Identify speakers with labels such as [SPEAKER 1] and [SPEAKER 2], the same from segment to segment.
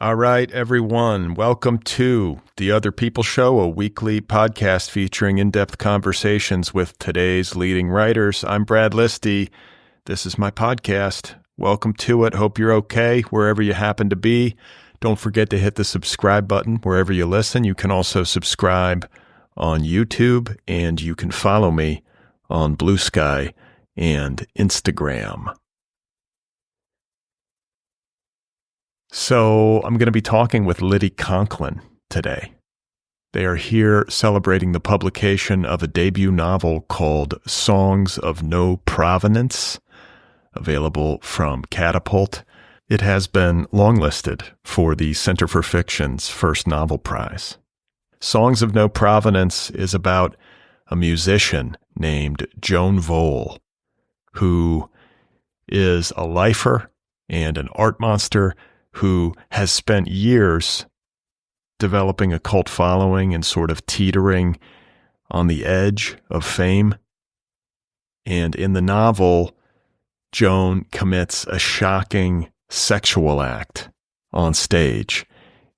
[SPEAKER 1] All right, everyone. Welcome to The Otherppl Show, a weekly podcast featuring in-depth conversations with today's leading writers. I'm Brad Listi. This is my podcast. Welcome to it. Hope you're okay wherever you happen to be. Don't forget to hit the subscribe button wherever you listen. You can also subscribe on YouTube, and you can follow me on Blue Sky and Instagram. So I'm going to be talking with Lydi Conklin today. They are here celebrating the publication of a debut novel called Songs of No Provenance, available from Catapult. It has been longlisted for the Center for Fiction's first novel prize. Songs of No Provenance is about a musician named Joan Vole, who is a lifer and an art monster who has spent years developing a cult following and sort of teetering on the edge of fame. And in the novel, Joan commits a shocking sexual act on stage,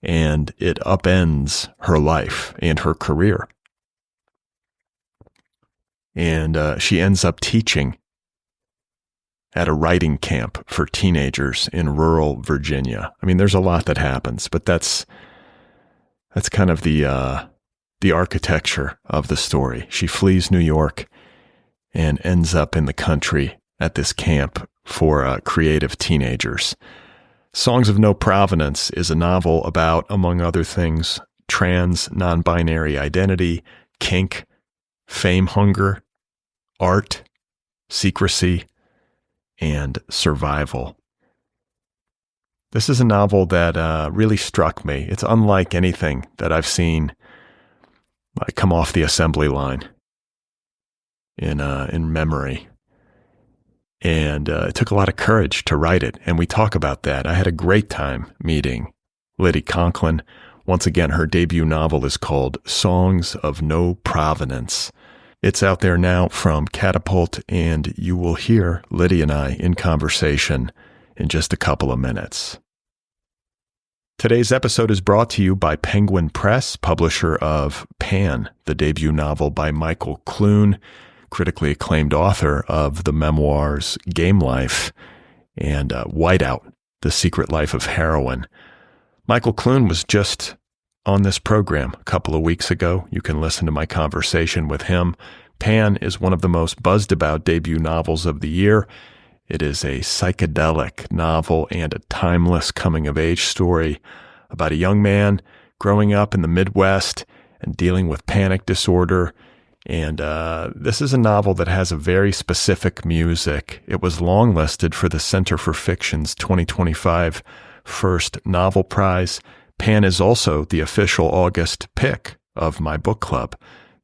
[SPEAKER 1] and it upends her life and her career. And she ends up teaching at a writing camp for teenagers in rural Virginia. I mean, there's a lot that happens, but that's kind of the architecture of the story. She flees New York and ends up in the country at this camp for creative teenagers. Songs of No Provenance is a novel about, among other things, trans, non-binary identity, kink, fame hunger, art, secrecy, and survival. This is a novel that really struck me. It's unlike anything that I've seen come off the assembly line in memory. And it took a lot of courage to write it, and we talk about that. I had a great time meeting Lydi Conklin. Once again, her debut novel is called Songs of No Provenance. It's out there now from Catapult, and you will hear Lydi and I in conversation in just a couple of minutes. Today's episode is brought to you by Penguin Press, publisher of Pan, the debut novel by Michael Clune, critically acclaimed author of the memoirs Game Life and Whiteout, The Secret Life of Heroin. Michael Clune was just on this program a couple of weeks ago. You can listen to my conversation with him. Pan is one of the most buzzed about debut novels of the year. It is a psychedelic novel and a timeless coming-of-age story about a young man growing up in the Midwest and dealing with panic disorder. And this is a novel that has a very specific music. It was longlisted for the Center for Fiction's 2025 First Novel Prize. Pan is also the official August pick of my book club,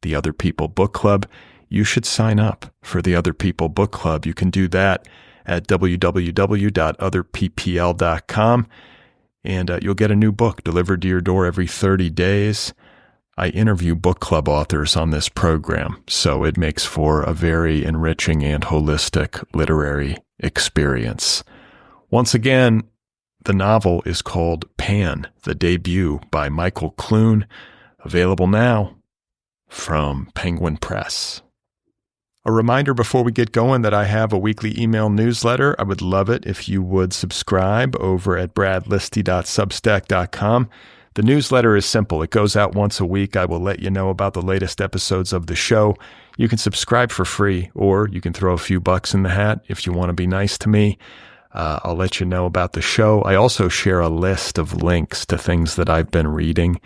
[SPEAKER 1] the Otherppl Book Club. You should sign up for the Otherppl Book Club. You can do that at www.otherppl.com, and you'll get a new book delivered to your door every 30 days. I interview book club authors on this program, so it makes for a very enriching and holistic literary experience. Once again, the novel is called Pan, the debut by Michael Clune, available now from Penguin Press. A reminder before we get going that I have a weekly email newsletter. I would love it if you would subscribe over at bradlisti.substack.com. The newsletter is simple. It goes out once a week. I will let you know about the latest episodes of the show. You can subscribe for free, or you can throw a few bucks in the hat if you want to be nice to me. I'll let you know about the show. I also share a list of links to things that I've been reading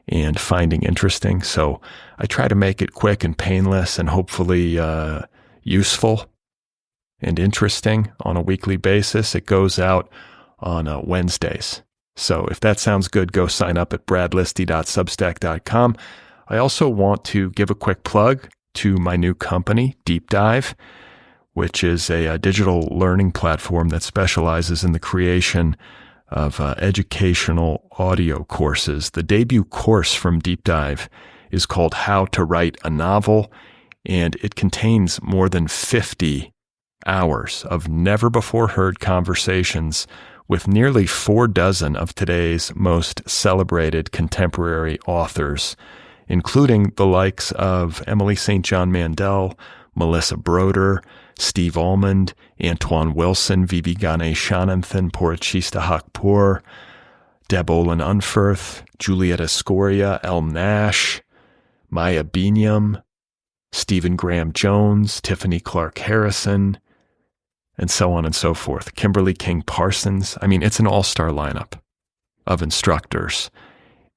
[SPEAKER 1] and finding interesting. So I try to make it quick and painless and hopefully useful and interesting on a weekly basis. It goes out on Wednesdays. So if that sounds good, go sign up at bradlisti.substack.com. I also want to give a quick plug to my new company, Deep Dive, which is a digital learning platform that specializes in the creation of educational audio courses. The debut course from Deep Dive is called How to Write a Novel, and it contains more than 50 hours of never-before-heard conversations with nearly 4 dozen of today's most celebrated contemporary authors, including the likes of Emily St. John Mandel, Melissa Broder, Steve Almond, Antoine Wilson, Vivi Ganeshananthan, Purachista Hakpur, Deb Olin Unferth, Julieta Scoria, El Nash, Maya Bingham, Stephen Graham Jones, Tiffany Clark Harrison, and so on and so forth. Kimberly King Parsons. I mean, it's an all-star lineup of instructors,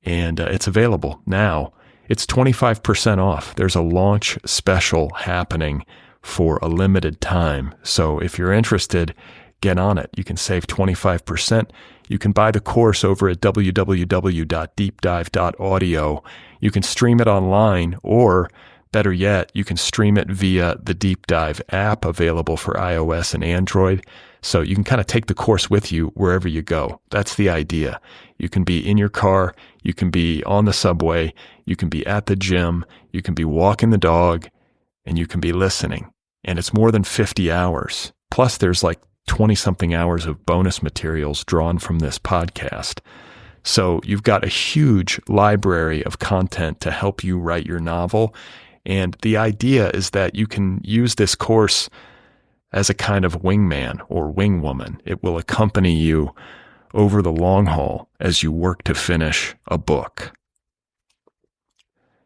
[SPEAKER 1] and it's available now. It's 25% off. There's a launch special happening for a limited time. So if you're interested, get on it. You can save 25%. You can buy the course over at www.deepdive.audio. You can stream it online, or better yet, you can stream it via the Deep Dive app available for iOS and Android. So you can kind of take the course with you wherever you go. That's the idea. You can be in your car, you can be on the subway, you can be at the gym, you can be walking the dog, and you can be listening. And it's more than 50 hours. Plus there's like 20-something hours of bonus materials drawn from this podcast. So you've got a huge library of content to help you write your novel. And the idea is that you can use this course as a kind of wingman or wingwoman. It will accompany you over the long haul as you work to finish a book.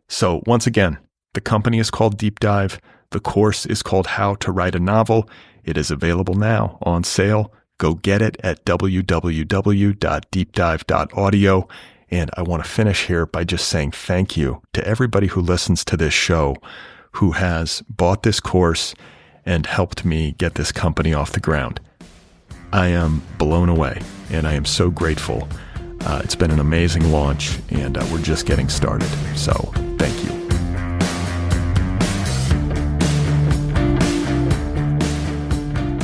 [SPEAKER 1] So once again, the company is called Deep Dive. The course is called How to Write a Novel. It is available now on sale. Go get it at www.deepdive.audio. And I want to finish here by just saying thank you to everybody who listens to this show, who has bought this course and helped me get this company off the ground. I am blown away, and I am so grateful. It's been an amazing launch, and we're just getting started. So thank you.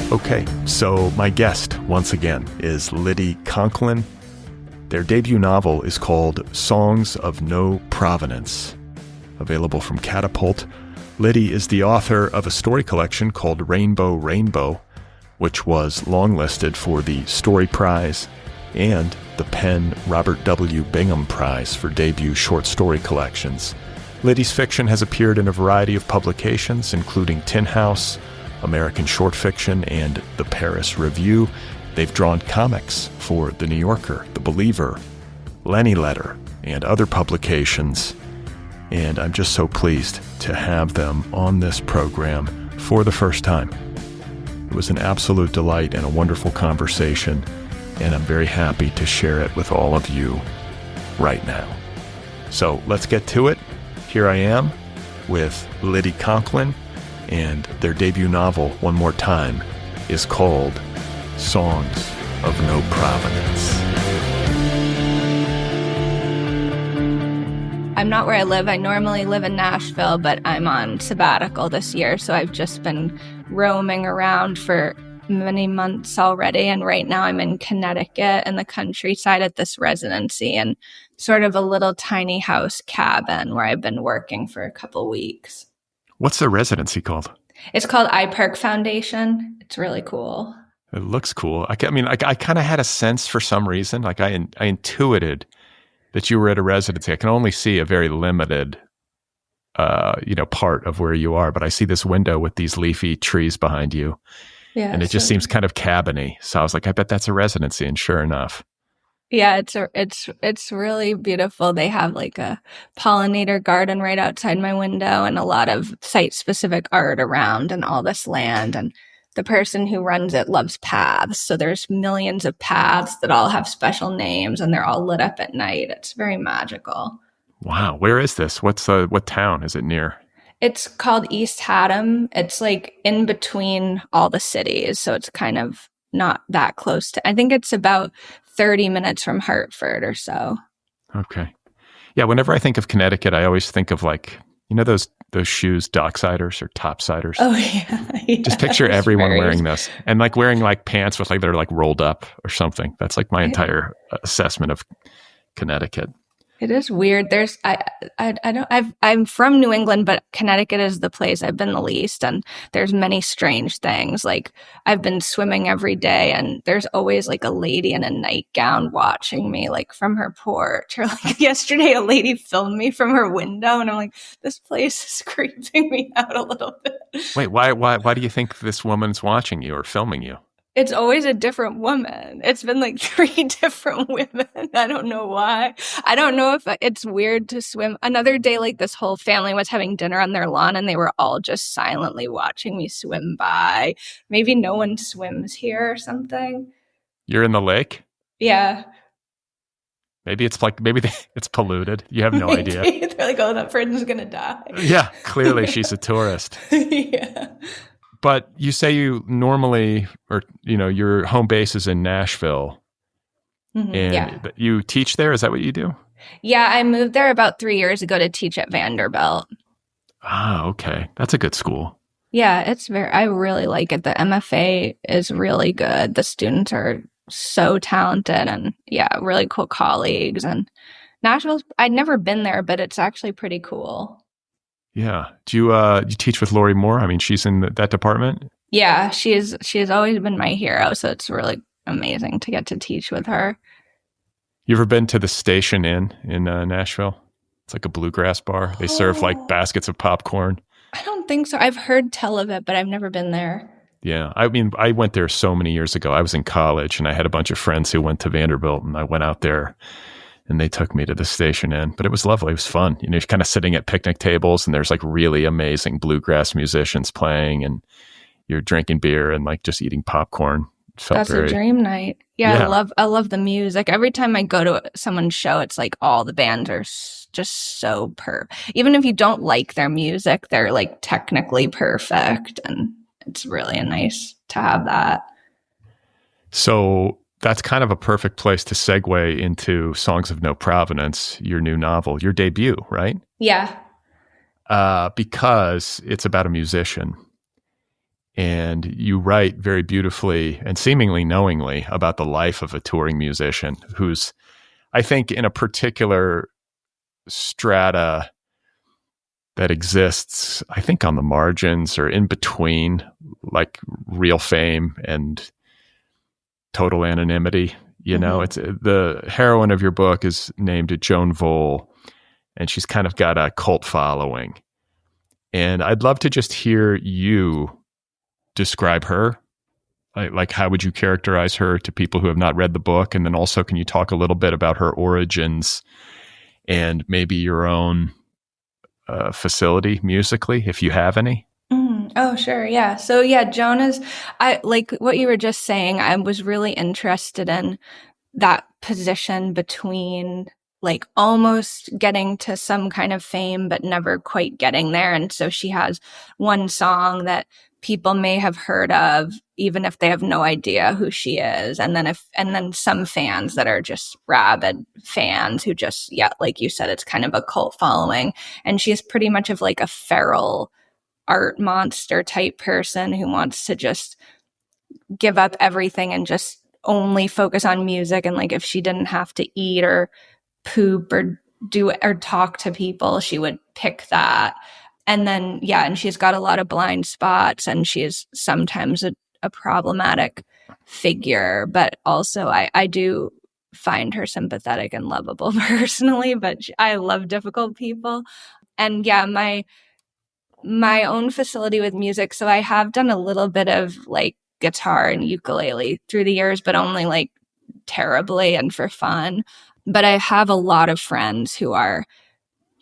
[SPEAKER 1] Okay, so my guest, once again, is Lydi Conklin. Their debut novel is called Songs of No Provenance, available from Catapult. Lydi is the author of a story collection called Rainbow Rainbow, which was longlisted for the Story Prize and the Penn Robert W. Bingham Prize for debut short story collections. Lydi's fiction has appeared in a variety of publications, including Tin House, American Short Fiction, and the Paris Review. They've drawn comics for The New Yorker, The Believer, Lenny Letter, and other publications. And I'm just so pleased to have them on this program for the first time. It was an absolute delight and a wonderful conversation, and I'm very happy to share it with all of you right now. So let's get to it. Here I am with Lydi Conklin, and their debut novel, one more time, is called Songs of No Provenance.
[SPEAKER 2] I'm not where I live. I normally live in Nashville, but I'm on sabbatical this year, so I've just been roaming around for many months already, and right now I'm in Connecticut in the countryside at this residency and sort of a little tiny house cabin where I've been working for a couple weeks.
[SPEAKER 1] What's the residency called?
[SPEAKER 2] It's called iPark Foundation. It's really cool.
[SPEAKER 1] It looks cool. I kind of had a sense for some reason, like I intuited that you were at a residency. I can only see a very limited, part of where you are, but I see this window with these leafy trees behind you, and it just seems kind of cabiny. So I was like, I bet that's a residency, and sure enough.
[SPEAKER 2] Yeah, it's really beautiful. They have like a pollinator garden right outside my window and a lot of site-specific art around and all this land. And the person who runs it loves paths. So there's millions of paths that all have special names and they're all lit up at night. It's very magical.
[SPEAKER 1] Wow. Where is this? What town is it near?
[SPEAKER 2] It's called East Haddam. It's like in between all the cities. So it's kind of not that close to, I think it's about 30 minutes from Hartford or so.
[SPEAKER 1] Okay. Yeah, whenever I think of Connecticut, I always think of like, those shoes, Docksiders or Topsiders.
[SPEAKER 2] Oh, yeah.
[SPEAKER 1] Just picture everyone wearing this and like wearing like pants with like they're like rolled up or something. That's like my entire assessment of Connecticut.
[SPEAKER 2] It is weird. I'm from New England, but Connecticut is the place I've been the least. And there's many strange things. Like I've been swimming every day and there's always like a lady in a nightgown watching me, like from her porch. Or like yesterday, a lady filmed me from her window and I'm like, this place is creeping me out a little bit.
[SPEAKER 1] Wait, why do you think this woman's watching you or filming you?
[SPEAKER 2] It's always a different woman. It's been like 3 different women. I don't know why. I don't know if it's weird to swim. Another day, like this whole family was having dinner on their lawn and they were all just silently watching me swim by. Maybe no one swims here or something.
[SPEAKER 1] You're in the lake?
[SPEAKER 2] Yeah.
[SPEAKER 1] Maybe it's polluted. You have no idea.
[SPEAKER 2] They're like, oh, that person's going to die.
[SPEAKER 1] Yeah, clearly she's a tourist.
[SPEAKER 2] Yeah.
[SPEAKER 1] But you say you normally, or your home base is in Nashville, and you teach there. Is that what you do?
[SPEAKER 2] Yeah, I moved there about 3 years ago to teach at Vanderbilt.
[SPEAKER 1] Ah, okay, that's a good school.
[SPEAKER 2] Yeah, I really like it. The MFA is really good. The students are so talented, and really cool colleagues. And Nashville's, I'd never been there, but it's actually pretty cool.
[SPEAKER 1] Yeah. Do you teach with Lori Moore? I mean, she's in that department.
[SPEAKER 2] Yeah, she has always been my hero. So it's really amazing to get to teach with her.
[SPEAKER 1] You ever been to the Station Inn in Nashville? It's like a bluegrass bar. They serve like baskets of popcorn.
[SPEAKER 2] I don't think so. I've heard tell of it, but I've never been there.
[SPEAKER 1] Yeah. I mean, I went there so many years ago. I was in college and I had a bunch of friends who went to Vanderbilt and I went out there. And they took me to the Station Inn, but it was lovely. It was fun. You're kind of sitting at picnic tables and there's like really amazing bluegrass musicians playing and you're drinking beer and like just eating popcorn.
[SPEAKER 2] That's a dream night. Yeah, I love the music. Every time I go to someone's show, it's like all the bands are just so even if you don't like their music, they're like technically perfect. And it's really nice to have that.
[SPEAKER 1] So that's kind of a perfect place to segue into Songs of No Provenance, your new novel, your debut, right?
[SPEAKER 2] Yeah.
[SPEAKER 1] Because it's about a musician. And you write very beautifully and seemingly knowingly about the life of a touring musician who's, I think, in a particular strata that exists, I think, on the margins or in between, like real fame and total anonymity. It's the heroine of your book is named Joan Vole, and she's kind of got a cult following. And I'd love to just hear you describe her. Like, how would you characterize her to people who have not read the book? And then also, can you talk a little bit about her origins and maybe your own facility musically, if you have any?
[SPEAKER 2] Oh, sure. Yeah. So Joan I like what you were just saying. I was really interested in that position between like almost getting to some kind of fame, but never quite getting there. And so she has one song that people may have heard of, even if they have no idea who she is. And then some fans that are just rabid fans who just, like you said, it's kind of a cult following. And she's pretty much of like a feral art monster type person who wants to just give up everything and just only focus on music. And like, if she didn't have to eat or poop or do or talk to people, she would pick that. And then, and she's got a lot of blind spots and she is sometimes a problematic figure, but also I do find her sympathetic and lovable personally, but I love difficult people. And my own facility with music. So I have done a little bit of like guitar and ukulele through the years, but only like terribly and for fun. But I have a lot of friends who are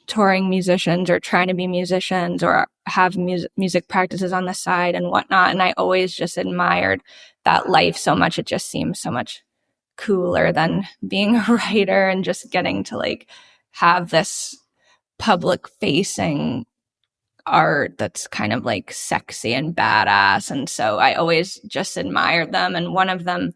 [SPEAKER 2] touring musicians or trying to be musicians or have music practices on the side and whatnot. And I always just admired that life so much. It just seems so much cooler than being a writer and just getting to like have this public facing art that's kind of like sexy and badass. And so I always just admired them. And one of them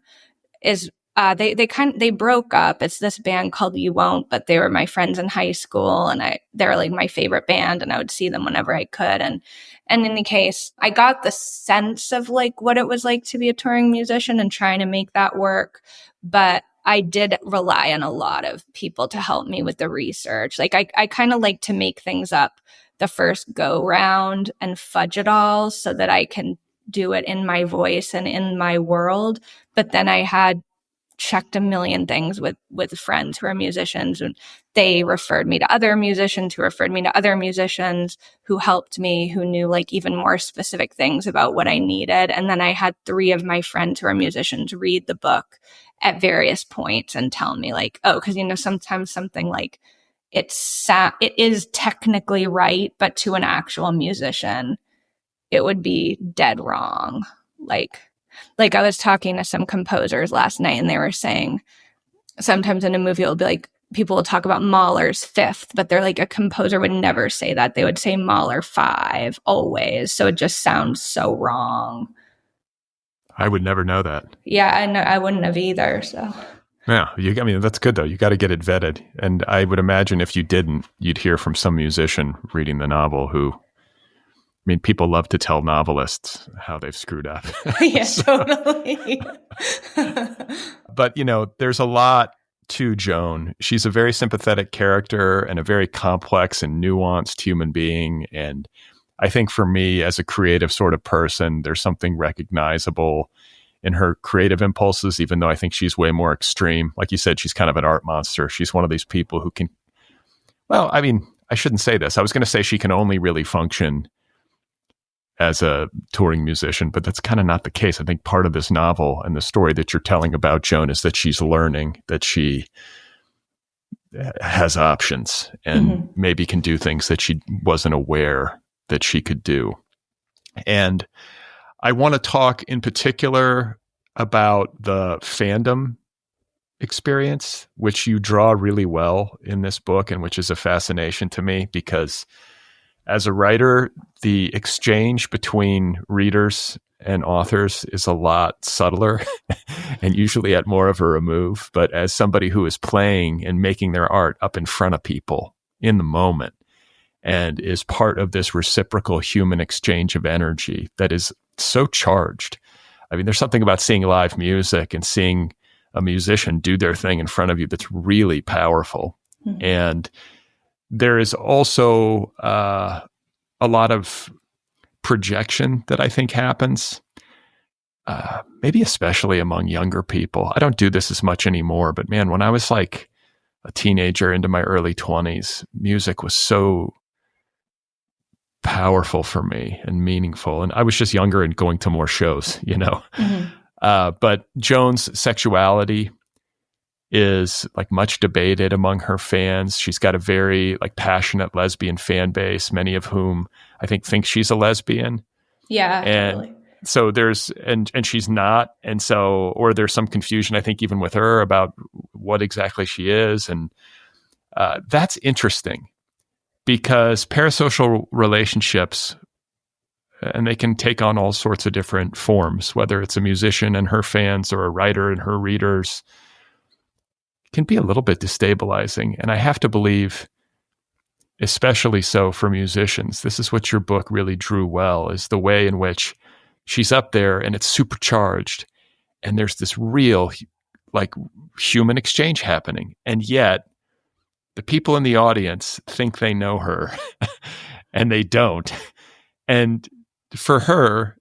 [SPEAKER 2] is they broke up. It's this band called You Won't, but they were my friends in high school and they were like my favorite band and I would see them whenever I could. And in any case, I got the sense of like what it was like to be a touring musician and trying to make that work. But I did rely on a lot of people to help me with the research. Like I kind of like to make things up the first go round and fudge it all so that I can do it in my voice and in my world. But then I had checked a million things with friends who are musicians, and they referred me to other musicians who referred me to other musicians who helped me, who knew like even more specific things about what I needed. And then I had 3 of my friends who are musicians read the book at various points and tell me like, oh, because sometimes something like it is technically right, but to an actual musician it would be dead wrong. Like I was talking to some composers last night and they were saying sometimes in a movie it'll be like people will talk about Mahler's 5th, but they're like a composer would never say that. They would say Mahler 5 always. So it just sounds so wrong.
[SPEAKER 1] I would never know that.
[SPEAKER 2] Yeah, I wouldn't have either. So
[SPEAKER 1] yeah, I mean, that's good though. You got to get it vetted. And I would imagine if you didn't, you'd hear from some musician reading the novel who, I mean, people love to tell novelists how they've screwed up.
[SPEAKER 2] Yeah, totally.
[SPEAKER 1] But, there's a lot to Joan. She's a very sympathetic character and a very complex and nuanced human being. And I think for me, as a creative sort of person, there's something recognizable in her creative impulses, even though I think she's way more extreme. Like you said, she's kind of an art monster. She's one of these people who can, well, I mean, I shouldn't say this. I was going to say she can only really function as a touring musician, but that's kind of not the case. I think part of this novel and the story that you're telling about Joan is that she's learning, that she has options and maybe can do things that she wasn't aware that she could do. And I want to talk in particular about the fandom experience, which you draw really well in this book and which is a fascination to me because as a writer, the exchange between readers and authors is a lot subtler and usually at more of a remove. But as somebody who is playing and making their art up in front of people in the moment and is part of this reciprocal human exchange of energy that is so charged. I mean, there's something about seeing live music and seeing a musician do their thing in front of you that's really powerful. And there is also a lot of projection that I think happens, maybe especially among younger people. I don't do this as much anymore, but man, when I was like a teenager into my early 20s, music was so powerful for me and meaningful. And I was just younger and going to more shows, but Joan's sexuality is like much debated among her fans. She's got a very like passionate lesbian fan base, many of whom I think she's a lesbian.
[SPEAKER 2] Yeah,
[SPEAKER 1] and
[SPEAKER 2] totally.
[SPEAKER 1] So there's and she's not, and so or there's some confusion I think even with her about what exactly she is, and that's interesting because parasocial relationships, and they can take on all sorts of different forms, whether it's a musician and her fans or a writer and her readers, can be a little bit destabilizing. And I have to believe, especially so for musicians, this is what your book really drew well, is the way in which she's up there and it's supercharged and there's this real like human exchange happening. And yet the people in the audience think they know her and they don't. And for her,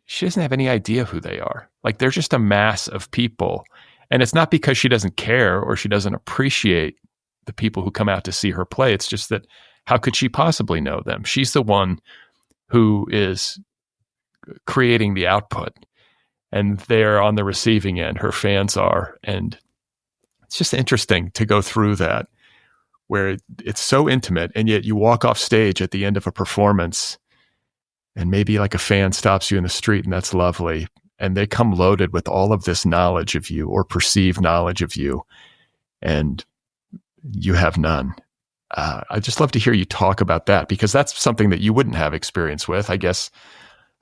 [SPEAKER 1] she doesn't have any idea who they are. Like they're just a mass of people. And it's not because she doesn't care or she doesn't appreciate the people who come out to see her play. It's just that how could she possibly know them? She's the one who is creating the output and they're on the receiving end. Her fans are. And it's just interesting to go through that where it's so intimate and yet you walk off stage at the end of a performance and maybe like a fan stops you in the street and that's lovely. And they come loaded with all of this knowledge of you or perceived knowledge of you, and you have none. I'd just love to hear you talk about that because that's something that you wouldn't have experience with, I guess,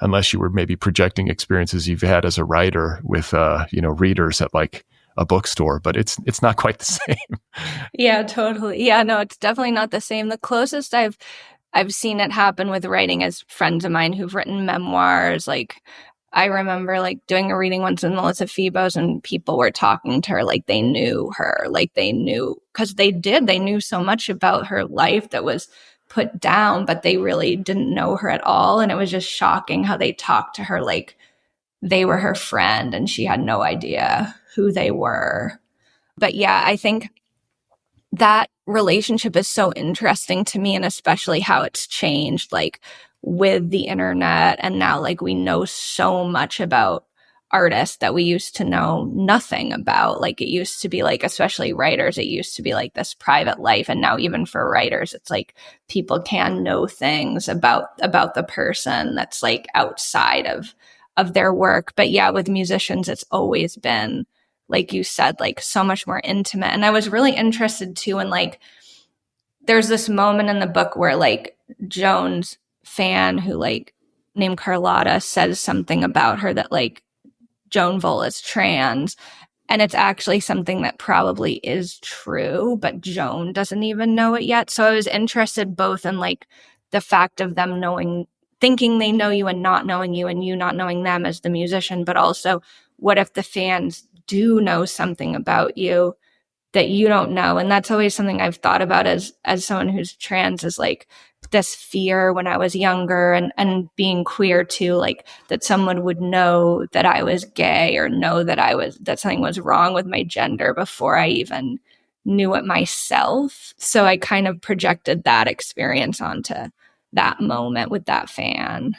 [SPEAKER 1] unless you were maybe projecting experiences you've had as a writer with, readers at like a bookstore, but it's not quite the same.
[SPEAKER 2] Yeah, totally. Yeah, no, it's definitely not the same. The closest I've seen it happen with writing is friends of mine who've written memoirs, like I remember like doing a reading once in Melissa Febos, and people were talking to her like they knew her, like they knew, because they knew so much about her life that was put down, but they really didn't know her at all. And it was just shocking how they talked to her like they were her friend and she had no idea who they were. But yeah, I think that relationship is so interesting to me, and especially how it's changed, like with the internet. And now like we know so much about artists that we used to know nothing about. Like it used to be like, especially writers, it used to be like this private life. And now even for writers, it's like people can know things about the person that's like outside of their work. But yeah, with musicians, it's always been, like you said, like so much more intimate. And I was really interested too in like, there's this moment in the book where like Joan's fan who like named Carlotta says something about her that like Joan Vole is trans. And it's actually something that probably is true, but Joan doesn't even know it yet. So I was interested both in like the fact of them thinking they know you and not knowing you, and you not knowing them as the musician, but also what if the fans do know something about you that you don't know? And that's always something I've thought about as someone who's trans, is like this fear when I was younger and being queer too, like that someone would know that I was gay or know that something was wrong with my gender before I even knew it myself. So I kind of projected that experience onto that moment with that fan.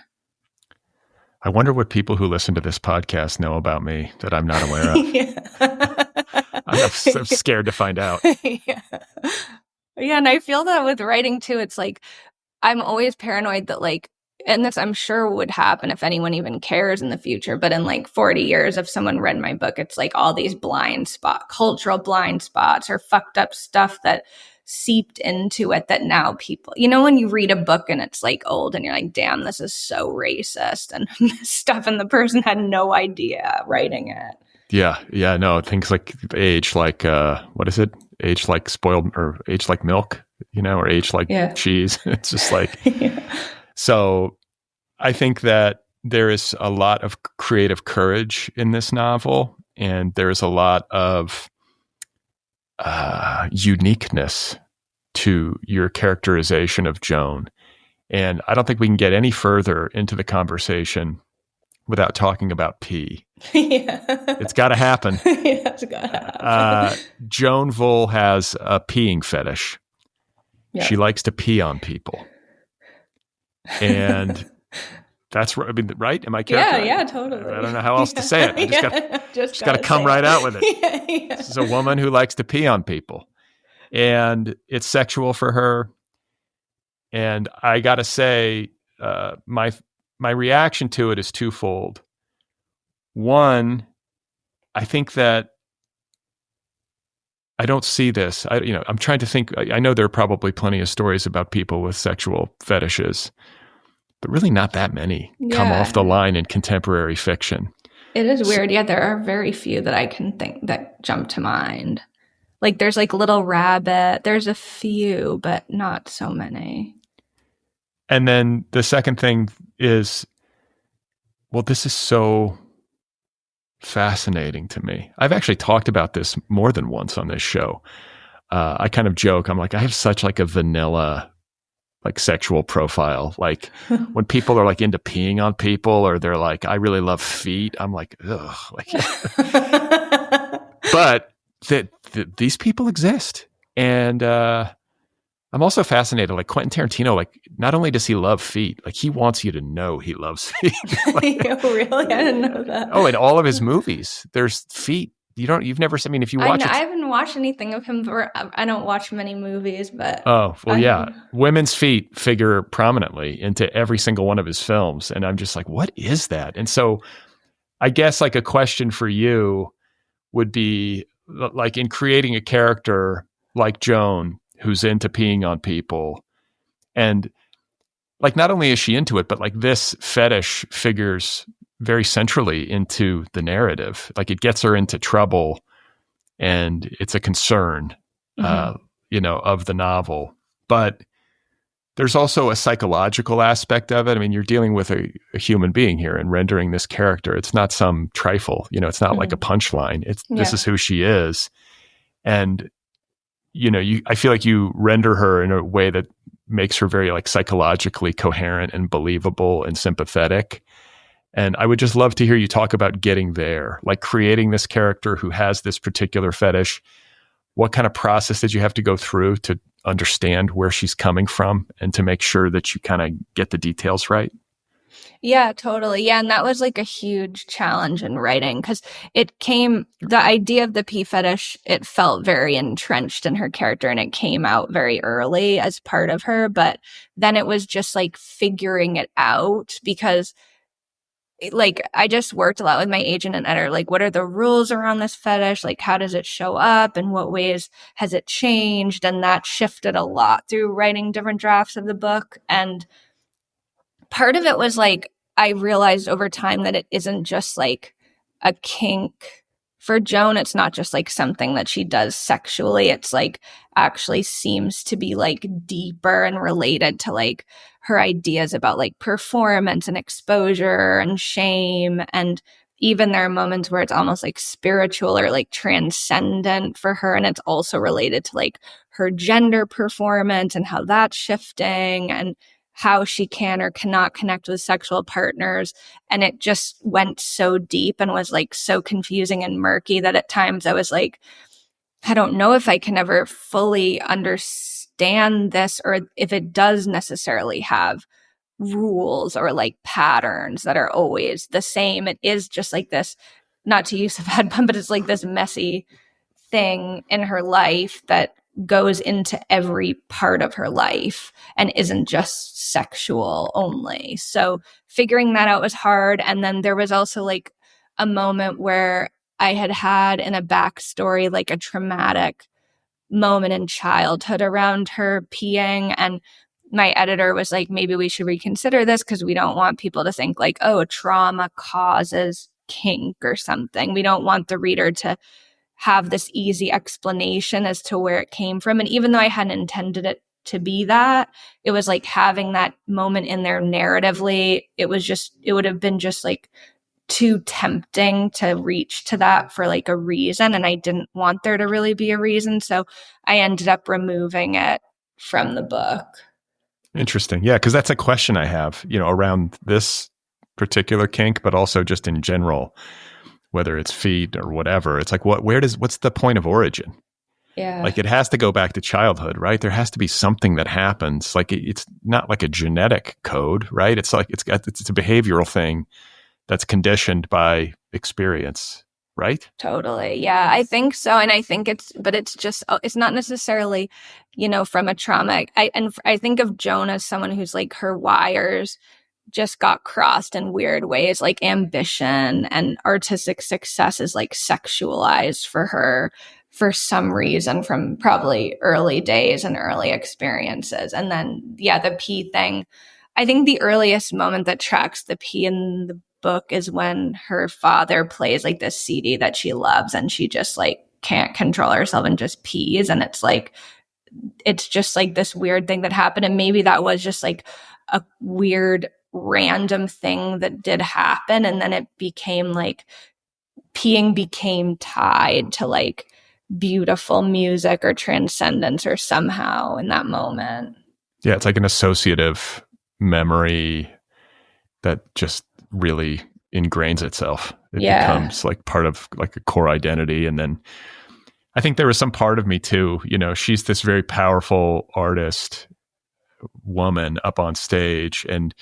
[SPEAKER 1] I wonder what people who listen to this podcast know about me that I'm not aware of. I'm scared to find out.
[SPEAKER 2] Yeah, and I feel that with writing too. It's like I'm always paranoid that like, and this I'm sure would happen if anyone even cares in the future, but in like 40 years, if someone read my book, it's like all these cultural blind spots or fucked up stuff that seeped into it that now people, when you read a book and it's like old and you're like, damn, this is so racist and stuff, and the person had no idea writing it.
[SPEAKER 1] Yeah, no, things like age, like what is it? Age like spoiled, or age like milk, or age like cheese. It's just like, So I think that there is a lot of creative courage in this novel, and there's a lot of uniqueness to your characterization of Joan. And I don't think we can get any further into the conversation without talking about pee. It's got to happen.
[SPEAKER 2] It's got to happen.
[SPEAKER 1] Joan Vole has a peeing fetish. Yep. She likes to pee on people. And that's right. I mean, right? Am I correct?
[SPEAKER 2] Yeah, totally.
[SPEAKER 1] I don't know how else to say it. I just got to come right out with it. This is a woman who likes to pee on people. And it's sexual for her. And I got to say, my reaction to it is twofold. One, I think that I don't see this. I'm trying to think. I know there are probably plenty of stories about people with sexual fetishes, but really not that many come off the line in contemporary fiction.
[SPEAKER 2] It is weird. Yeah, there are very few that I can think that jump to mind. Like there's like Little Rabbit. There's a few, but not so many.
[SPEAKER 1] And then the second thing is, well, this is so fascinating to me. I've actually talked about this more than once on this show. I kind of joke. I'm like, I have such like a vanilla, like sexual profile. Like when people are like into peeing on people, or they're like, I really love feet. I'm like, ugh. Like, but these people exist. And I'm also fascinated, like Quentin Tarantino, like not only does he love feet, like he wants you to know he loves feet. Like,
[SPEAKER 2] really? I didn't know that.
[SPEAKER 1] Oh, in all of his movies, there's feet. You've never seen, I mean, if you watch
[SPEAKER 2] I haven't watched anything of him, I don't watch many movies, but.
[SPEAKER 1] Oh, well, yeah. Women's feet figure prominently into every single one of his films. And I'm just like, what is that? And so I guess like a question for you would be like, in creating a character like Joan, who's into peeing on people, and like not only is she into it, but like this fetish figures very centrally into the narrative. Like it gets her into trouble, and it's a concern, of the novel. But There's also a psychological aspect of it. I mean, you're dealing with a human being here and rendering this character. It's not some trifle, it's not like a punchline. This is who she is. And, I feel like you render her in a way that makes her very like psychologically coherent and believable and sympathetic. And I would just love to hear you talk about getting there, like creating this character who has this particular fetish. What kind of process did you have to go through to understand where she's coming from and to make sure that you kind of get the details right?
[SPEAKER 2] Yeah, totally. Yeah. And that was like a huge challenge in writing because the idea of the pee fetish, it felt very entrenched in her character and it came out very early as part of her. But then it was just like figuring it out because like I just worked a lot with my agent and editor, like what are the rules around this fetish? Like how does it show up? In what ways has it changed? And that shifted a lot through writing different drafts of the book. And part of it was like, I realized over time that it isn't just like a kink. For Joan, it's not just like something that she does sexually. It's like actually seems to be like deeper and related to like her ideas about like performance and exposure and shame. And even there are moments where it's almost like spiritual or like transcendent for her. And it's also related to like her gender performance and how that's shifting and how she can or cannot connect with sexual partners. And it just went so deep and was like so confusing and murky that at times I was like, I don't know if I can ever fully understand this or if it does necessarily have rules or like patterns that are always the same. It is just like this, not to use a bad pun, but it's like this messy thing in her life that goes into every part of her life and isn't just sexual only. So figuring that out was hard. And then there was also like a moment where I had in a backstory, like a traumatic moment in childhood around her peeing. And my editor was like, maybe we should reconsider this because we don't want people to think like, oh, trauma causes kink or something. We don't want the reader to have this easy explanation as to where it came from. And even though I hadn't intended it to be that, it was like having that moment in there narratively. It would have been just like too tempting to reach to that for like a reason. And I didn't want there to really be a reason. So I ended up removing it from the book.
[SPEAKER 1] Interesting. Yeah. Cause that's a question I have, around this particular kink, but also just in general, whether it's feet or whatever. It's like, what's the point of origin?
[SPEAKER 2] Yeah.
[SPEAKER 1] Like it has to go back to childhood, right? There has to be something that happens. Like it's not like a genetic code, right? It's like, it's a behavioral thing that's conditioned by experience, right?
[SPEAKER 2] Totally. Yeah, I think so. And I think it's not necessarily, from a trauma. I think of Joan as someone who's like her wires just got crossed in weird ways, like ambition and artistic success is like sexualized for her for some reason from probably early days and early experiences. And then, yeah, the pee thing, I think the earliest moment that tracks the pee in the book is when her father plays like this CD that she loves and she just like can't control herself and just pees. And it's just like this weird thing that happened. And maybe that was just like a weird random thing that did happen. And then it became like peeing became tied to like beautiful music or transcendence or somehow in that moment.
[SPEAKER 1] Yeah, it's like an associative memory that just really ingrains itself. It becomes like part of like a core identity. And then I think there was some part of me too, she's this very powerful artist woman up on stage. And,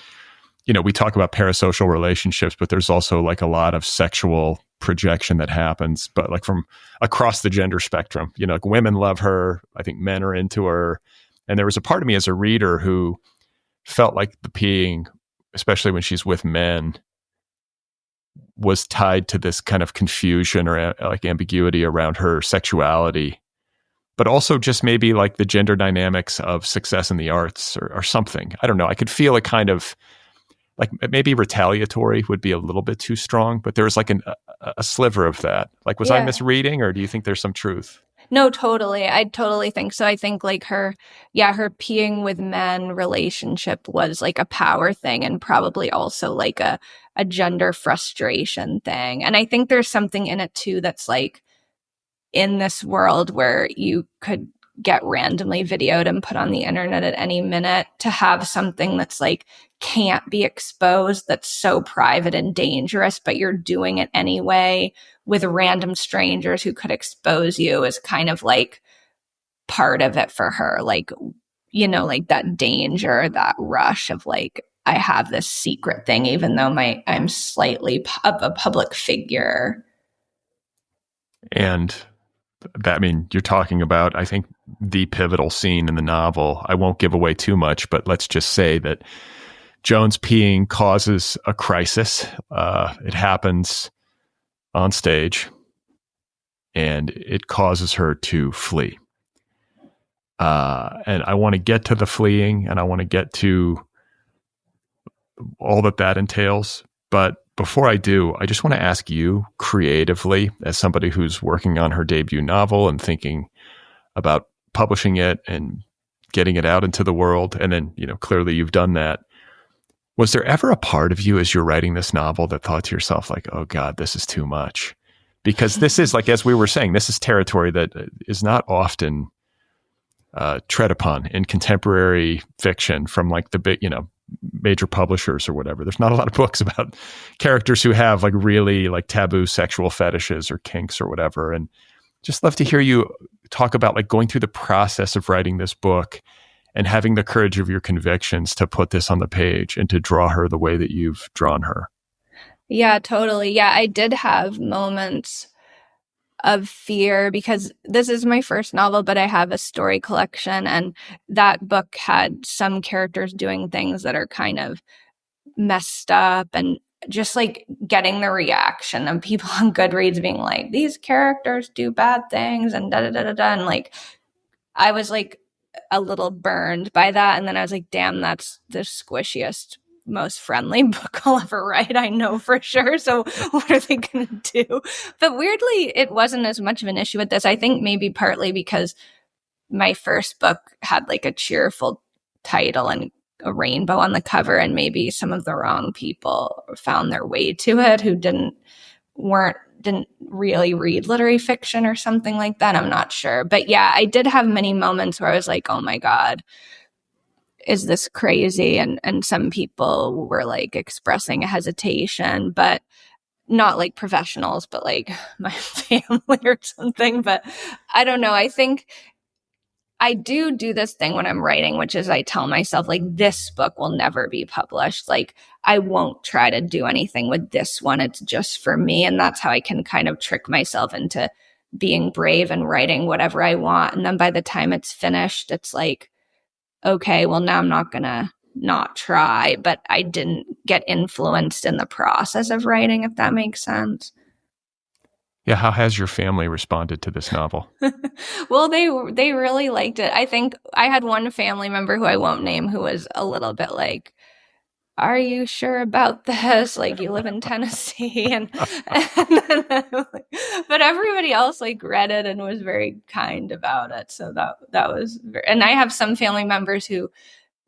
[SPEAKER 1] we talk about parasocial relationships, but there's also like a lot of sexual projection that happens, but like from across the gender spectrum, like women love her. I think men are into her. And there was a part of me as a reader who felt like the peeing, especially when she's with men, was tied to this kind of confusion or like ambiguity around her sexuality, but also just maybe like the gender dynamics of success in the arts or something. I don't know. I could feel a kind of like maybe retaliatory would be a little bit too strong, but there was like a sliver of that. Like, was I misreading or do you think there's some truth?
[SPEAKER 2] No, totally. I totally think so. I think like her peeing with men relationship was like a power thing and probably also like a gender frustration thing. And I think there's something in it too that's like in this world where you could get randomly videoed and put on the internet at any minute, to have something that's like can't be exposed, that's so private and dangerous, but you're doing it anyway with random strangers who could expose you, is kind of like part of it for her. Like, you know, like that danger, that rush of like, I have this secret thing, even though I'm slightly of a public figure.
[SPEAKER 1] And that, I mean, you're talking about, I think, the pivotal scene in the novel. I won't give away too much, but let's just say that Joan's peeing causes a crisis. It happens on stage, and it causes her to flee. And I want to get to the fleeing, and I want to get to all that entails. But before I do, I just want to ask you creatively, as somebody who's working on her debut novel and thinking about publishing it and getting it out into the world, and then, you know, clearly you've done that. Was there ever a part of you as you're writing this novel that thought to yourself like, oh God, this is too much? Because this is, like, as we were saying, this is territory that is not often tread upon in contemporary fiction from like the big, you know, major publishers or whatever. There's not a lot of books about characters who have like really like taboo sexual fetishes or kinks or whatever. And just love to hear you talk about like going through the process of writing this book and having the courage of your convictions to put this on the page and to draw her the way that you've drawn her.
[SPEAKER 2] Yeah, totally. Yeah, I did have moments of fear because this is my first novel, but I have a story collection, and that book had some characters doing things that are kind of messed up, and just like getting the reaction of people on Goodreads being like, these characters do bad things and da da da da da. And like, I was like a little burned by that. And then I was like, damn, that's the squishiest, most friendly book I'll ever write, I know for sure. So what are they going to do? But weirdly, it wasn't as much of an issue with this. I think maybe partly because my first book had like a cheerful title and a rainbow on the cover, and maybe some of the wrong people found their way to it who didn't really read literary fiction or something like that. I'm not sure. But yeah, I did have many moments where I was like, oh my God, is this crazy? And some people were like expressing a hesitation, but not like professionals, but like my family or something. But I don't know. I think I do this thing when I'm writing, which is I tell myself like, this book will never be published. Like, I won't try to do anything with this one. It's just for me. And that's how I can kind of trick myself into being brave and writing whatever I want. And then by the time it's finished, it's like, okay, well, now I'm not going to not try, but I didn't get influenced in the process of writing, if that makes sense.
[SPEAKER 1] Yeah, how has your family responded to this novel?
[SPEAKER 2] Well, they really liked it. I think I had one family member who I won't name who was a little bit like, are you sure about this? Like, you live in Tennessee. And but everybody else like read it and was very kind about it. So that was and I have some family members who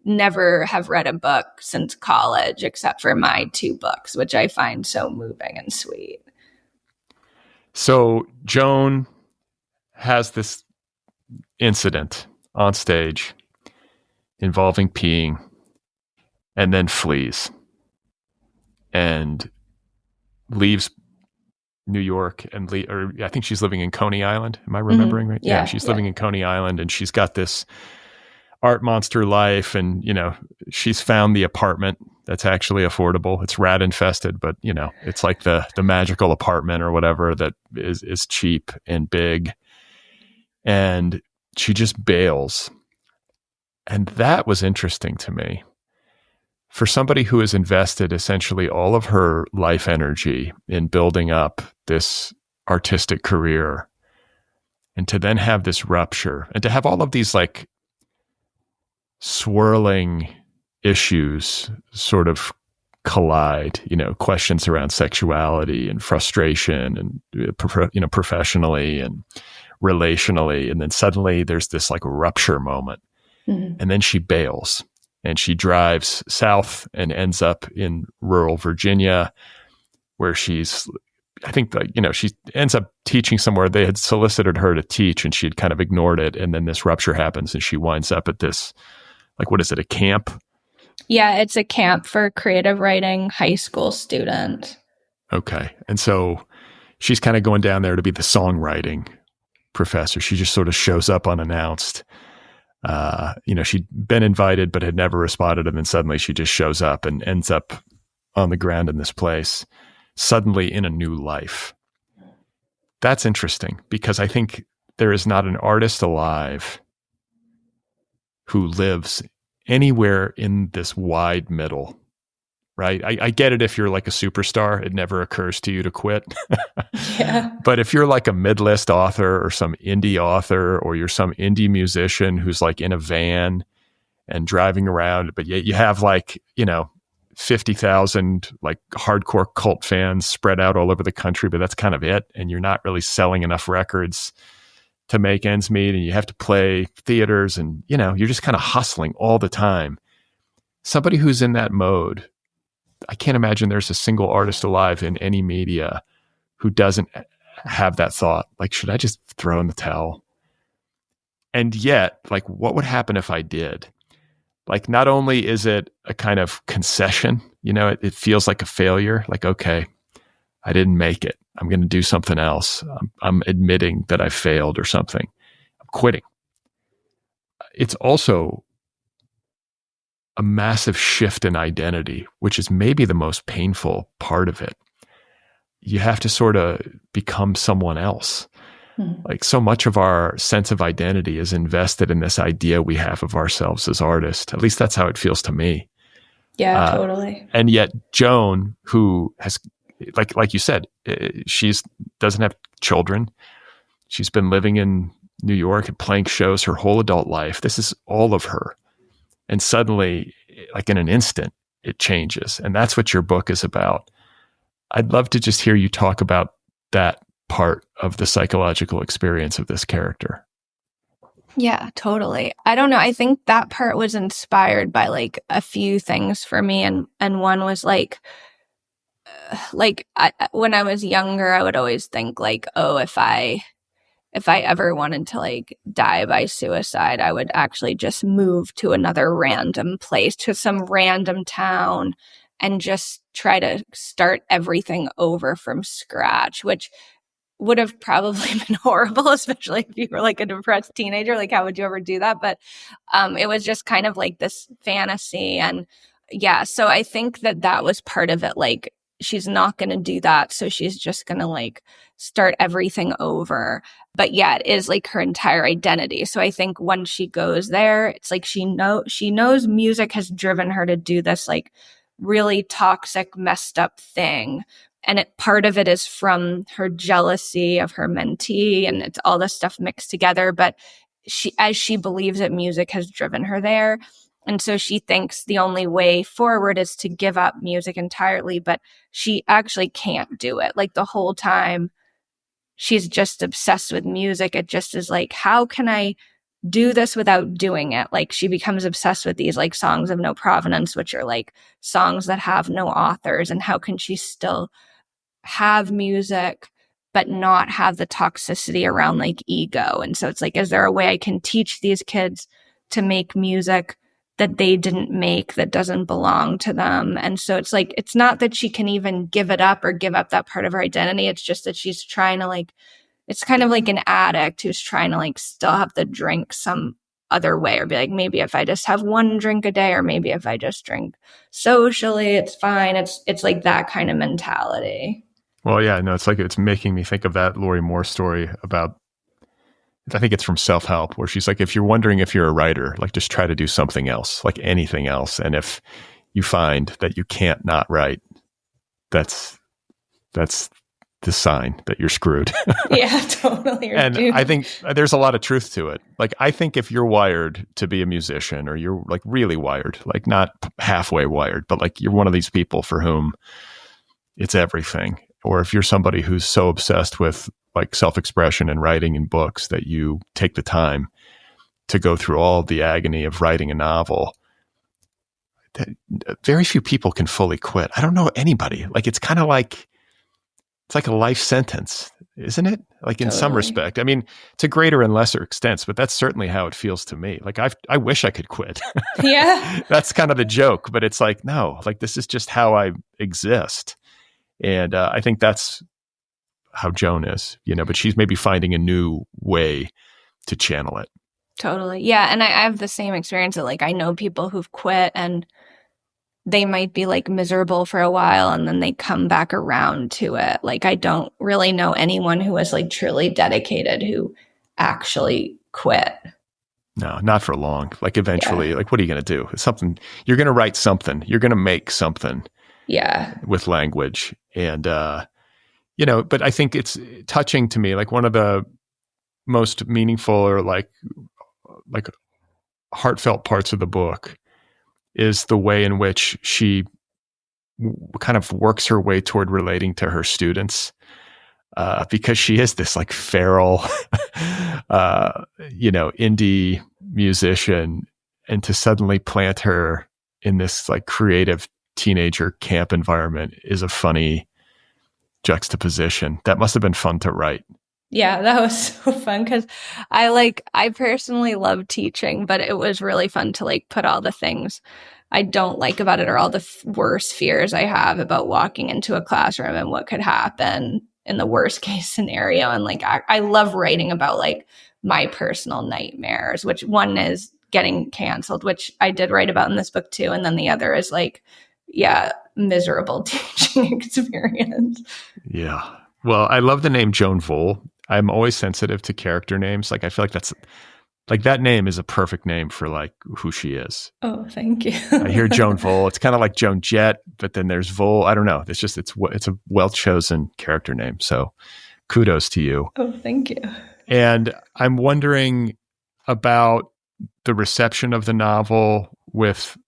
[SPEAKER 2] never have read a book since college except for my 2 books, which I find so moving and sweet.
[SPEAKER 1] So Joan has this incident on stage involving peeing and then flees and leaves New York and or I think she's living in Coney Island. Am I remembering right? Yeah, she's living in Coney Island, and she's got this art monster life, and you know, she's found the apartment that's actually affordable. It's rat infested, but you know, it's like the magical apartment or whatever that is cheap and big. And she just bails. And that was interesting to me. For somebody who has invested essentially all of her life energy in building up this artistic career, and to then have this rupture, and to have all of these like swirling issues sort of collide, you know, questions around sexuality and frustration and, you know, professionally and relationally. And then suddenly there's this like rupture moment.
[SPEAKER 2] Mm-hmm.
[SPEAKER 1] And then she bails and she drives south and ends up in rural Virginia, where she's, I think, like, she ends up teaching somewhere. They had solicited her to teach and she had kind of ignored it. And then this rupture happens and she winds up at this, like, what is it, a camp?
[SPEAKER 2] Yeah, it's a camp for creative writing high school students.
[SPEAKER 1] Okay. And so she's kind of going down there to be the songwriting professor. She just sort of shows up unannounced. She'd been invited but had never responded. And then suddenly she just shows up and ends up on the ground in this place, suddenly in a new life. That's interesting because I think there is not an artist alive who lives anywhere in this wide middle, right? I get it if you're like a superstar, it never occurs to you to quit.
[SPEAKER 2] Yeah.
[SPEAKER 1] But if you're like a mid-list author or some indie author, or you're some indie musician who's like in a van and driving around, but yet you have like, 50,000 like hardcore cult fans spread out all over the country, but that's kind of it. And you're not really selling enough records to make ends meet, and you have to play theaters and, you're just kind of hustling all the time. Somebody who's in that mode, I can't imagine there's a single artist alive in any media who doesn't have that thought, like, should I just throw in the towel? And yet, like, what would happen if I did? Like, not only is it a kind of concession, it feels like a failure. Like, okay, I didn't make it. I'm going to do something else. I'm admitting that I failed or something. I'm quitting. It's also a massive shift in identity, which is maybe the most painful part of it. You have to sort of become someone else. Like, so much of our sense of identity is invested in this idea we have of ourselves as artists. At least that's how it feels to me.
[SPEAKER 2] Yeah, totally.
[SPEAKER 1] And yet Joan, who has, like you said, doesn't have children. She's been living in New York and playing shows her whole adult life. This is all of her. And suddenly, like in an instant, it changes. And that's what your book is about. I'd love to just hear you talk about that part of the psychological experience of this character.
[SPEAKER 2] Yeah, totally. I don't know. I think that part was inspired by like a few things for me. And one was when I was younger, I would always think like, oh, if I ever wanted to like die by suicide, I would actually just move to another random place, to some random town, and just try to start everything over from scratch, which would have probably been horrible, especially if you were like a depressed teenager. Like, how would you ever do that? But it was just kind of like this fantasy. And yeah, so I think that was part of it. Like, she's not going to do that. So she's just going to like start everything over. But yeah, it is like her entire identity. So I think when she goes there, it's like she knows music has driven her to do this like really toxic, messed up thing. And part of it is from her jealousy of her mentee, and it's all this stuff mixed together. But as she believes that music has driven her there. And so she thinks the only way forward is to give up music entirely, but she actually can't do it. Like, the whole time she's just obsessed with music. It just is like, how can I do this without doing it? Like, she becomes obsessed with these like Songs of No Provenance, which are like songs that have no authors. And how can she still have music but not have the toxicity around like ego? And so it's like, is there a way I can teach these kids to make music that they didn't make, that doesn't belong to them? And so it's like, it's not that she can even give it up or give up that part of her identity. It's just that she's trying to like, it's kind of like an addict who's trying to like still have to drink some other way, or be like, maybe if I just have one drink a day, or maybe if I just drink socially, it's fine. It's like that kind of mentality.
[SPEAKER 1] Well, yeah, no, it's like, it's making me think of that Lori Moore story about, I think it's from Self-Help, where she's like, if you're wondering if you're a writer, like, just try to do something else, like anything else. And if you find that you can't not write, that's the sign that you're screwed.
[SPEAKER 2] Yeah, totally.
[SPEAKER 1] And I think there's a lot of truth to it. Like, I think if you're wired to be a musician, or you're like really wired, like not halfway wired, but like you're one of these people for whom it's everything. Or if you're somebody who's so obsessed with like self-expression and writing in books, that you take the time to go through all of the agony of writing a novel. That very few people can fully quit. I don't know anybody. Like, it's kind of like, it's like a life sentence, isn't it? Like, in some respect. I mean, to greater and lesser extents, but that's certainly how it feels to me. Like, I wish I could quit.
[SPEAKER 2] Yeah.
[SPEAKER 1] That's kind of the joke, but it's like, no, like, this is just how I exist. And I think that's how Joan is, but she's maybe finding a new way to channel it.
[SPEAKER 2] Totally. Yeah. And I have the same experience that, like, I know people who've quit and they might be like miserable for a while and then they come back around to it. Like, I don't really know anyone who was like truly dedicated who actually quit.
[SPEAKER 1] No, not for long. Like, eventually, like, what are you going to do? It's something, you're going to write something, you're going to make something.
[SPEAKER 2] Yeah.
[SPEAKER 1] With language. And, but I think it's touching to me. Like, one of the most meaningful or like heartfelt parts of the book is the way in which she kind of works her way toward relating to her students, because she is this like feral, indie musician, and to suddenly plant her in this like creative teenager camp environment is a funny juxtaposition. That must have been fun to write.
[SPEAKER 2] Yeah, that was so fun because I personally love teaching, but it was really fun to like put all the things I don't like about it, or all the worst fears I have about walking into a classroom and what could happen in the worst case scenario. And like, I love writing about like my personal nightmares, which one is getting canceled, which I did write about in this book too. And then the other is like, miserable teaching experience.
[SPEAKER 1] Yeah. Well, I love the name Joan Vole. I'm always sensitive to character names. Like, I feel like that's like, that name is a perfect name for like who she is.
[SPEAKER 2] Oh, thank you.
[SPEAKER 1] I hear Joan Vole. It's kind of like Joan Jett, but then there's Vole. I don't know. It's just, it's a well-chosen character name. So kudos to you.
[SPEAKER 2] Oh, thank you.
[SPEAKER 1] And I'm wondering about the reception of the novel with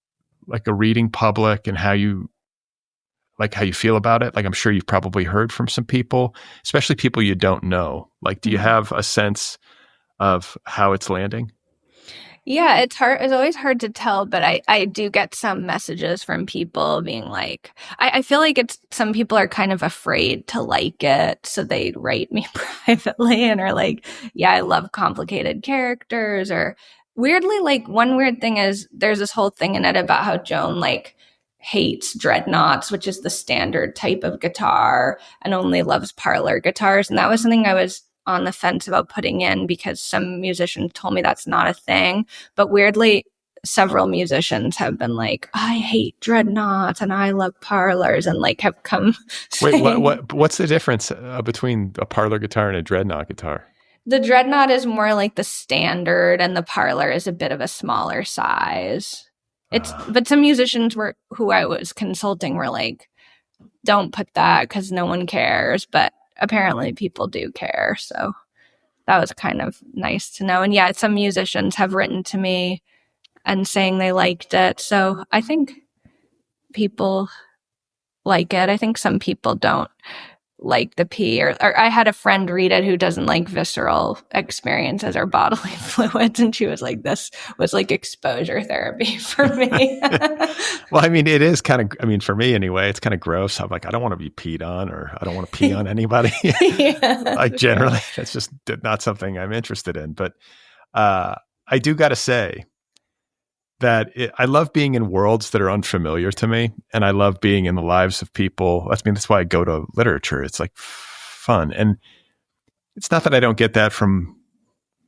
[SPEAKER 1] like a reading public, and how you feel about it. Like, I'm sure you've probably heard from some people, especially people you don't know. Like, do you have a sense of how it's landing?
[SPEAKER 2] Yeah, it's hard. It's always hard to tell, but I do get some messages from people being like, I feel like some people are kind of afraid to like it. So they write me privately and are like, yeah, I love complicated characters. Or weirdly, like, one weird thing is there's this whole thing in it about how Joan like hates dreadnoughts, which is the standard type of guitar, and only loves parlor guitars. And that was something I was on the fence about putting in, because some musicians told me that's not a thing. But weirdly, several musicians have been like, I hate dreadnoughts and I love parlors, and like have come saying,
[SPEAKER 1] what's the difference between a parlor guitar and a dreadnought guitar?
[SPEAKER 2] The dreadnought is more like the standard, and the parlor is a bit of a smaller size. But some musicians who I was consulting were like, don't put that because no one cares. But apparently people do care. So that was kind of nice to know. And yeah, some musicians have written to me and saying they liked it. So I think people like it. I think some people don't like the pee, or I had a friend read it who doesn't like visceral experiences or bodily fluids, and she was like, this was like exposure therapy for me.
[SPEAKER 1] Well, I mean, it is kind of, I mean, for me anyway, it's kind of gross. I'm like, I don't want to be peed on, or I don't want to pee on anybody. Like, generally, that's just not something I'm interested in. But I do got to say that I love being in worlds that are unfamiliar to me, and I love being in the lives of people. That's why I go to literature. It's like fun. And it's not that I don't get that from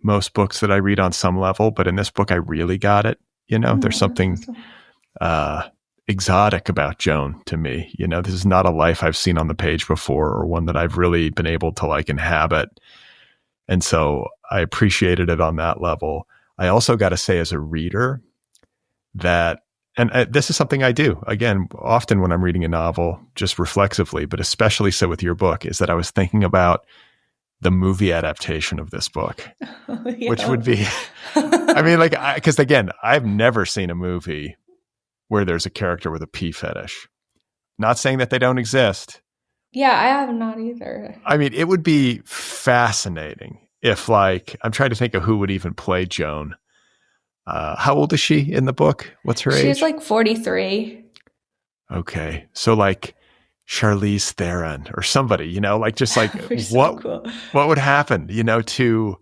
[SPEAKER 1] most books that I read on some level, but in this book, I really got it. There's something exotic about Joan to me. This is not a life I've seen on the page before, or one that I've really been able to like inhabit. And so I appreciated it on that level. I also got to say, as a reader, that, and this is something I do, again, often when I'm reading a novel, just reflexively, but especially so with your book, is that I was thinking about the movie adaptation of this book, which would be, I mean, like, because again, I've never seen a movie where there's a character with a pee fetish. Not saying that they don't exist,
[SPEAKER 2] Yeah, I have not either.
[SPEAKER 1] I mean, it would be fascinating if, like, I'm trying to think of who would even play Joan. How old is she in the book? What's her
[SPEAKER 2] She's
[SPEAKER 1] age?
[SPEAKER 2] like 43.
[SPEAKER 1] Okay. So like Charlize Theron or somebody, like just like
[SPEAKER 2] That would be so
[SPEAKER 1] what
[SPEAKER 2] cool.
[SPEAKER 1] what would happen, to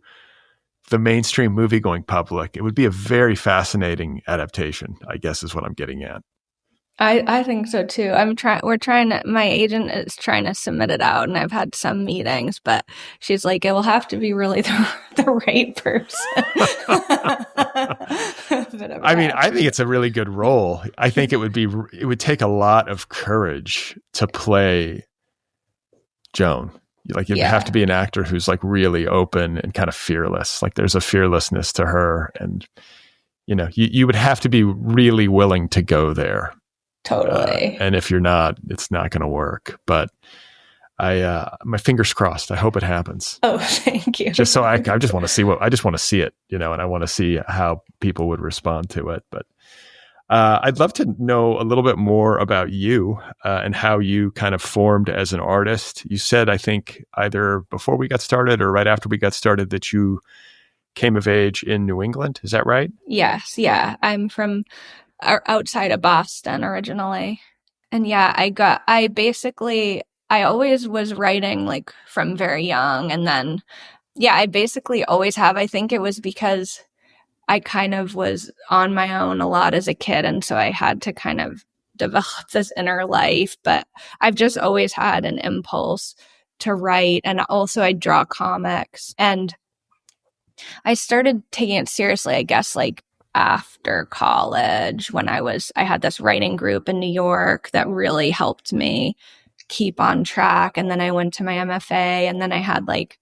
[SPEAKER 1] the mainstream movie going public? It would be a very fascinating adaptation, I guess is what I'm getting at.
[SPEAKER 2] I think so too. My agent is trying to submit it out, and I've had some meetings, but she's like, it will have to be really the right person.
[SPEAKER 1] I mean, I think it's a really good role. I think it would take a lot of courage to play Joan. Like you'd have to be an actor who's like really open and kind of fearless. Like there's a fearlessness to her, and you would have to be really willing to go there.
[SPEAKER 2] Totally.
[SPEAKER 1] And if you're not, it's not going to work. But my fingers crossed. I hope it happens.
[SPEAKER 2] Oh, thank you.
[SPEAKER 1] Just so I just want to see it, and I want to see how people would respond to it. But I'd love to know a little bit more about you and how you kind of formed as an artist. You said, I think either before we got started or right after we got started, that you came of age in New England. Is that right?
[SPEAKER 2] Yes. Yeah. I'm from outside of Boston originally. And yeah, I always was writing like from very young. And then, yeah, I basically always have. I think it was because I kind of was on my own a lot as a kid. And so I had to kind of develop this inner life. But I've just always had an impulse to write. And also I draw comics. And I started taking it seriously, I guess, like after college when I had this writing group in New York that really helped me keep on track. And then I went to my MFA, and then I had like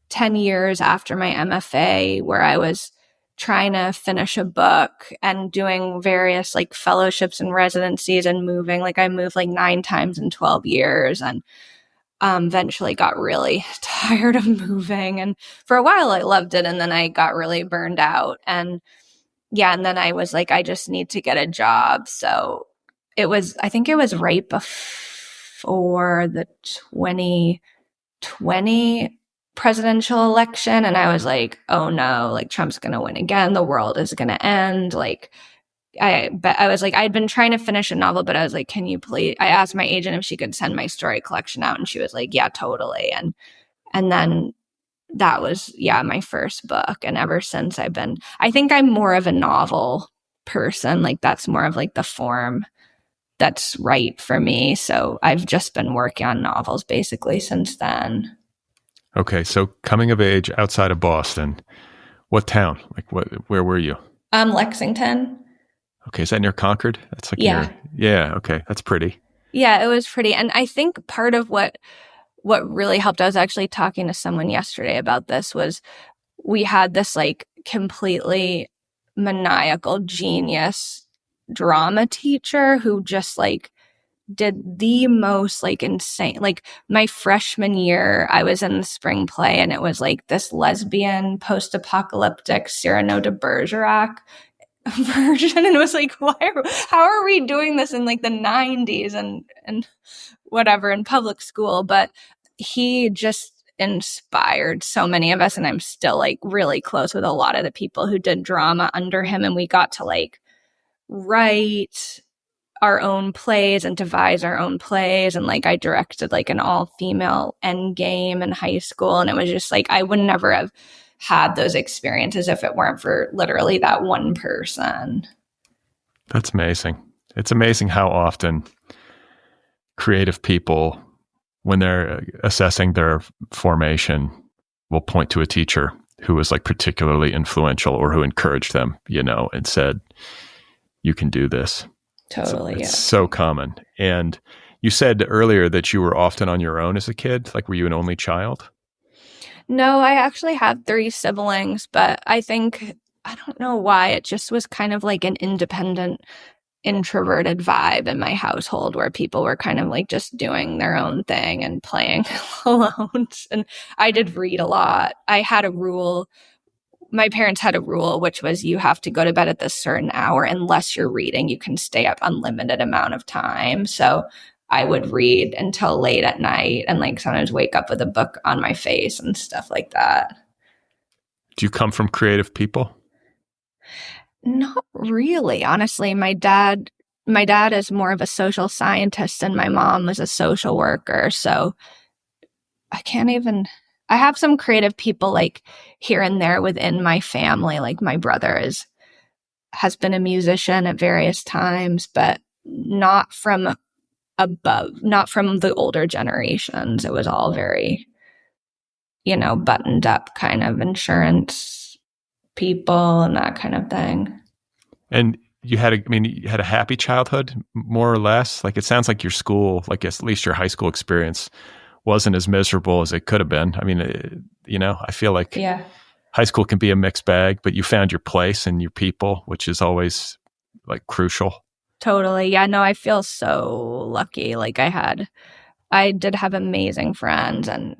[SPEAKER 2] 10 years after my MFA where I was trying to finish a book and doing various like fellowships and residencies and moving. Like I moved like 9 times in 12 years, and eventually got really tired of moving. And for a while I loved it, and then I got really burned out. And yeah, and then I was like, I just need to get a job. So I think it was right before the 2020 presidential election. And I was like, oh no, like Trump's going to win again. The world is going to end. Like, I was like, I'd been trying to finish a novel, but I was like, can you please, I asked my agent if she could send my story collection out, and she was like, yeah, totally. And then that was, my first book. And ever since I think I'm more of a novel person. Like that's more of like the form that's right for me. So I've just been working on novels basically since then.
[SPEAKER 1] Okay. So coming of age outside of Boston, what town? Like where were you?
[SPEAKER 2] Lexington.
[SPEAKER 1] Okay. Is that near Concord? That's like
[SPEAKER 2] yeah.
[SPEAKER 1] Okay. That's pretty.
[SPEAKER 2] Yeah, it was pretty. And I think part of what really helped, I was actually talking to someone yesterday about this, was we had this like completely maniacal genius drama teacher who just like did the most like insane, like my freshman year, I was in the spring play, and it was like this lesbian post-apocalyptic Cyrano de Bergerac version. And it was like, how are we doing this in like the 90s and whatever in public school? But he just inspired so many of us, and I'm still like really close with a lot of the people who did drama under him, and we got to like write our own plays and devise our own plays. And like I directed like an all-female Endgame in high school, and it was just like I would never have had those experiences if it weren't for literally that one person.
[SPEAKER 1] That's amazing. It's amazing how often creative people, when they're assessing their formation, will point to a teacher who was like particularly influential or who encouraged them, and said, you can do this.
[SPEAKER 2] Totally.
[SPEAKER 1] It's so common. And you said earlier that you were often on your own as a kid. Like, were you an only child?
[SPEAKER 2] No, I actually had 3 siblings, but I don't know why, it just was kind of like an independent, introverted vibe in my household where people were kind of like just doing their own thing and playing alone. And I did read a lot. I had a rule. My parents had a rule, which was you have to go to bed at this certain hour. Unless you're reading, you can stay up unlimited amount of time. So I would read until late at night and like sometimes wake up with a book on my face and stuff like that.
[SPEAKER 1] Do you come from creative people?
[SPEAKER 2] Not really, honestly. My dad is more of a social scientist and my mom was a social worker. So I have some creative people like here and there within my family. Like my brother has been a musician at various times, but not from above, not from the older generations. It was all very, buttoned up kind of insurance people and that kind of thing.
[SPEAKER 1] And you had a happy childhood, more or less. Like it sounds like your school, like at least your high school experience, wasn't as miserable as it could have been. I mean, I feel like high school can be a mixed bag, but you found your place and your people, which is always like crucial.
[SPEAKER 2] Totally. Yeah, no, I feel so lucky. Like I did have amazing friends and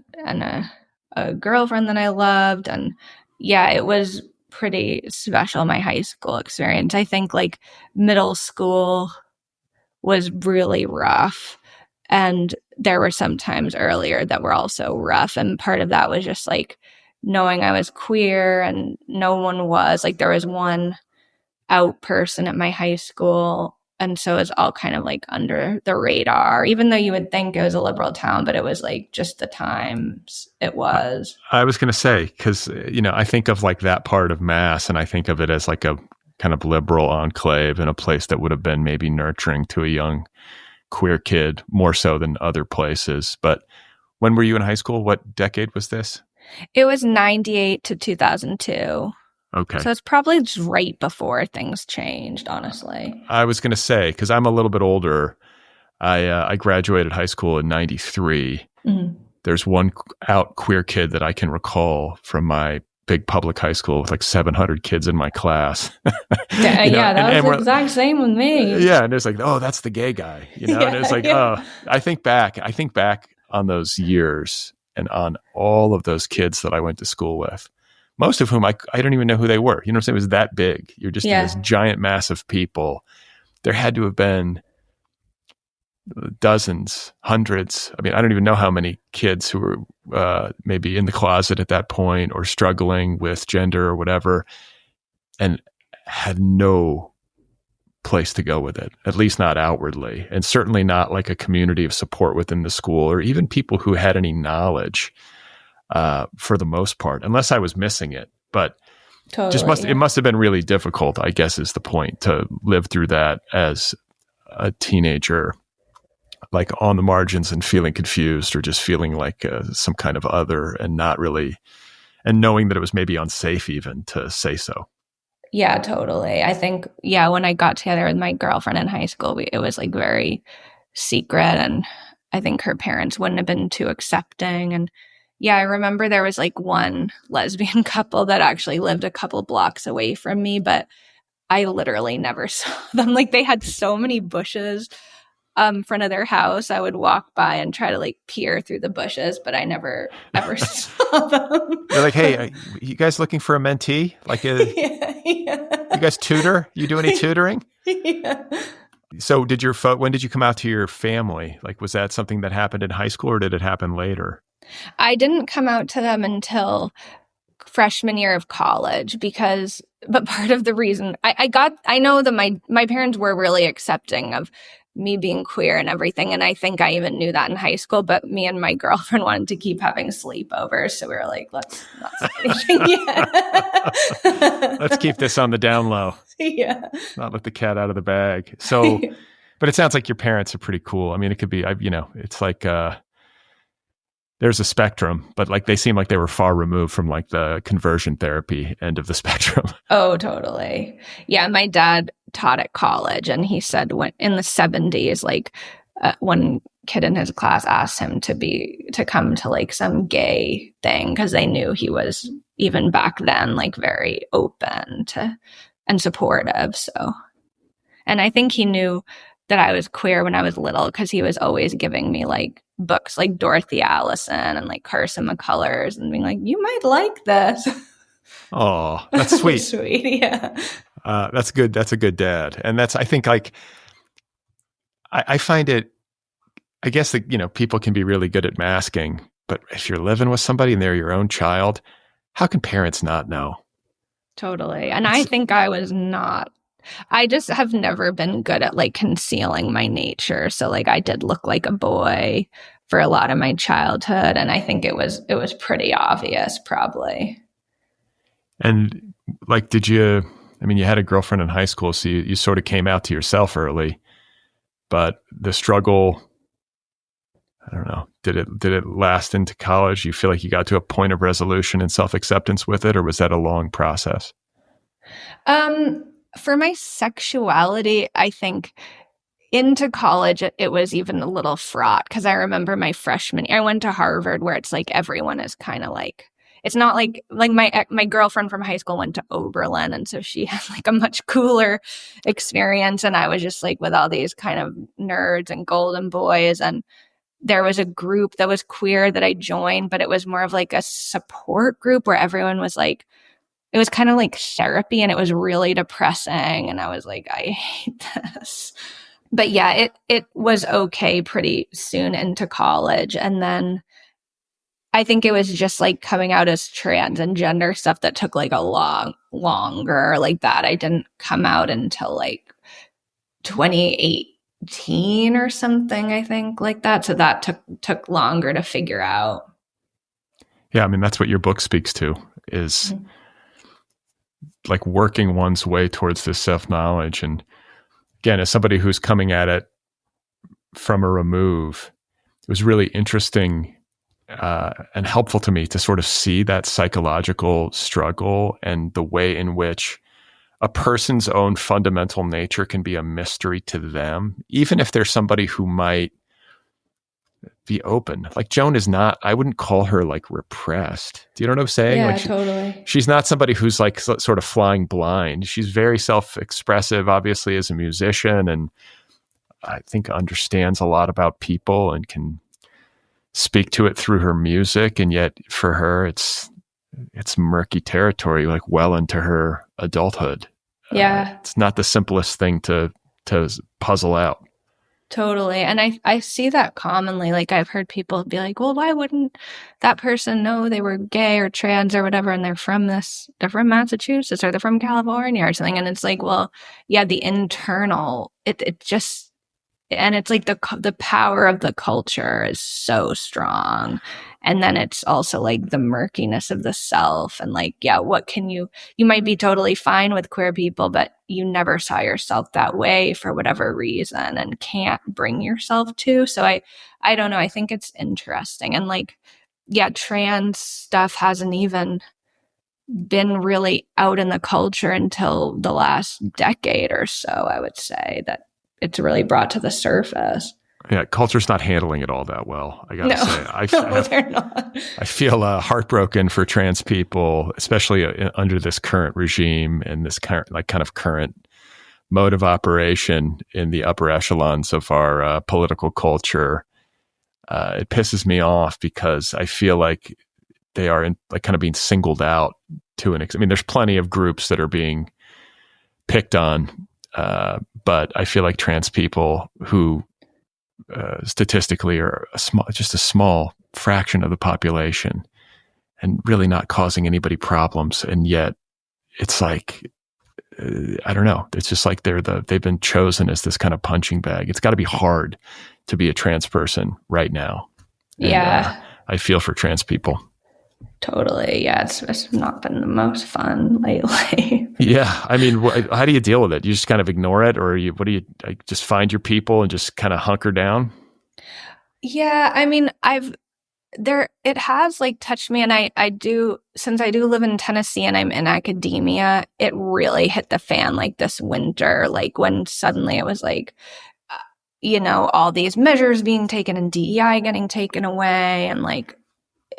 [SPEAKER 2] a girlfriend that I loved. And yeah, it was pretty special, my high school experience. I think like middle school was really rough. And there were some times earlier that were also rough. And part of that was just like knowing I was queer and no one was. Like there was one out person at my high school. And so it's all kind of like under the radar, even though you would think it was a liberal town, but it was like just the times it was.
[SPEAKER 1] I was going to say, because, I think of like that part of Mass and I think of it as like a kind of liberal enclave and a place that would have been maybe nurturing to a young queer kid more so than other places. But when were you in high school? What decade was this?
[SPEAKER 2] It was 98 to 2002.
[SPEAKER 1] Okay.
[SPEAKER 2] So it's probably just right before things changed, honestly.
[SPEAKER 1] I was going to say, because I'm a little bit older, I graduated high school in 93. Mm-hmm. There's one out queer kid that I can recall from my big public high school with like 700 kids in my class.
[SPEAKER 2] That was the exact same with me.
[SPEAKER 1] Yeah. And it's like, oh, that's the gay guy, and it's like, oh, I think back on those years and on all of those kids that I went to school with, most of whom I don't even know who they were. You know what I'm saying? It was that big. You're just in this giant mass of people. There had to have been dozens, hundreds. I mean, I don't even know how many kids who were maybe in the closet at that point or struggling with gender or whatever and had no place to go with it, at least not outwardly, and certainly not like a community of support within the school or even people who had any knowledge for the most part, unless I was missing it. But it must have been really difficult, I guess is the point, to live through that as a teenager, like on the margins and feeling confused or just feeling like some kind of other and not really, and knowing that it was maybe unsafe even to say so.
[SPEAKER 2] Yeah, totally. I think, when I got together with my girlfriend in high school, it was like very secret. And I think her parents wouldn't have been too accepting. And I remember there was like one lesbian couple that actually lived a couple blocks away from me, but I literally never saw them. Like they had so many bushes in front of their house. I would walk by and try to like peer through the bushes, but I never ever saw them.
[SPEAKER 1] They're like, hey, you guys looking for a mentee? Like, you guys tutor? You do any tutoring?
[SPEAKER 2] Yeah.
[SPEAKER 1] So when did you come out to your family? Like, was that something that happened in high school or did it happen later?
[SPEAKER 2] I didn't come out to them until freshman year of college but part of the reason I know that my parents were really accepting of me being queer and everything. And I think I even knew that in high school, but me and my girlfriend wanted to keep having sleepovers. So we were like, let's not say anything yet.
[SPEAKER 1] Let's keep this on the down low.
[SPEAKER 2] Yeah.
[SPEAKER 1] Not let the cat out of the bag. So, but it sounds like your parents are pretty cool. I mean, it could be, it's like, there's a spectrum, but like they seem like they were far removed from like the conversion therapy end of the spectrum.
[SPEAKER 2] Oh, totally. Yeah, my dad taught at college, and he said when in the 70s, like one kid in his class asked him to come to like some gay thing because they knew he was even back then like very open to and supportive. So, and I think he knew that I was queer when I was little because he was always giving me like books like Dorothy Allison and like Carson McCullers and being like, you might like this.
[SPEAKER 1] Oh, that's sweet.
[SPEAKER 2] Sweet, yeah.
[SPEAKER 1] That's good. That's a good dad. And I think like, I find it I guess that, people can be really good at masking, but if you're living with somebody and they're your own child, how can parents not know?
[SPEAKER 2] Totally. And I think I was not. I just have never been good at like concealing my nature. So like I did look like a boy for a lot of my childhood, and I think it was pretty obvious probably.
[SPEAKER 1] And like, you had a girlfriend in high school, so you sort of came out to yourself early, but the struggle, I don't know, did it last into college? You feel like you got to a point of resolution and self-acceptance with it, or was that a long process?
[SPEAKER 2] For my sexuality, I think into college, it was even a little fraught because I remember my freshman year, I went to Harvard where it's like everyone is kind of like, it's not like my girlfriend from high school went to Oberlin, and so she had like a much cooler experience, and I was just like with all these kind of nerds and golden boys, and there was a group that was queer that I joined, but it was more of like a support group where everyone was like, it was kind of like therapy, and it was really depressing, and I was like, I hate this. But yeah, it was okay pretty soon into college. And then I think it was just like coming out as trans and gender stuff that took like a longer like that. I didn't come out until like 2018 or something, I think, like that. So that took longer to figure out.
[SPEAKER 1] Yeah, that's what your book speaks to, is like working one's way towards this self-knowledge. And again, as somebody who's coming at it from a remove, it was really interesting and helpful to me to sort of see that psychological struggle and the way in which a person's own fundamental nature can be a mystery to them, even if there's somebody who might be open. Like Joan is not, I wouldn't call her like repressed. Do you know what I'm saying?
[SPEAKER 2] Yeah,
[SPEAKER 1] like
[SPEAKER 2] totally.
[SPEAKER 1] She's not somebody who's like sort of flying blind. She's very self-expressive, obviously, as a musician, and I think understands a lot about people and can speak to it through her music. And yet for her, it's murky territory, like well into her adulthood.
[SPEAKER 2] Yeah.
[SPEAKER 1] It's not the simplest thing to puzzle out.
[SPEAKER 2] Totally. And I see that commonly. Like I've heard people be like, well, why wouldn't that person know they were gay or trans or whatever, and they're from Massachusetts or they're from California or something. And it's like, well, yeah, the internal, it just, and it's like the power of the culture is so strong. And then it's also like the murkiness of the self, and like, yeah, what can you might be totally fine with queer people, but you never saw yourself that way for whatever reason and can't bring yourself to. So I don't know. I think it's interesting. And like, yeah, trans stuff hasn't even been really out in the culture until the last decade or so, I would say, that it's really brought to the surface.
[SPEAKER 1] Yeah, culture's not handling it all that well, I gotta say.
[SPEAKER 2] They're not.
[SPEAKER 1] I feel heartbroken for trans people, especially under this current regime and this current mode of operation in the upper echelons of our political culture. It pisses me off because I feel like they are kind of being singled out to an extent. There's plenty of groups that are being picked on, but I feel like trans people who statistically are just a small fraction of the population and really not causing anybody problems. And yet it's like, I don't know. It's just like they've been chosen as this kind of punching bag. It's got to be hard to be a trans person right now. And,
[SPEAKER 2] yeah.
[SPEAKER 1] I feel for trans people.
[SPEAKER 2] Totally. Yeah. It's not been the most fun lately.
[SPEAKER 1] Yeah. How do you deal with it? You just kind of ignore it, or just find your people and just kind of hunker down?
[SPEAKER 2] Yeah. It has like touched me, and I do, since I do live in Tennessee and I'm in academia, it really hit the fan like this winter, like when suddenly it was like, all these measures being taken and DEI getting taken away, and like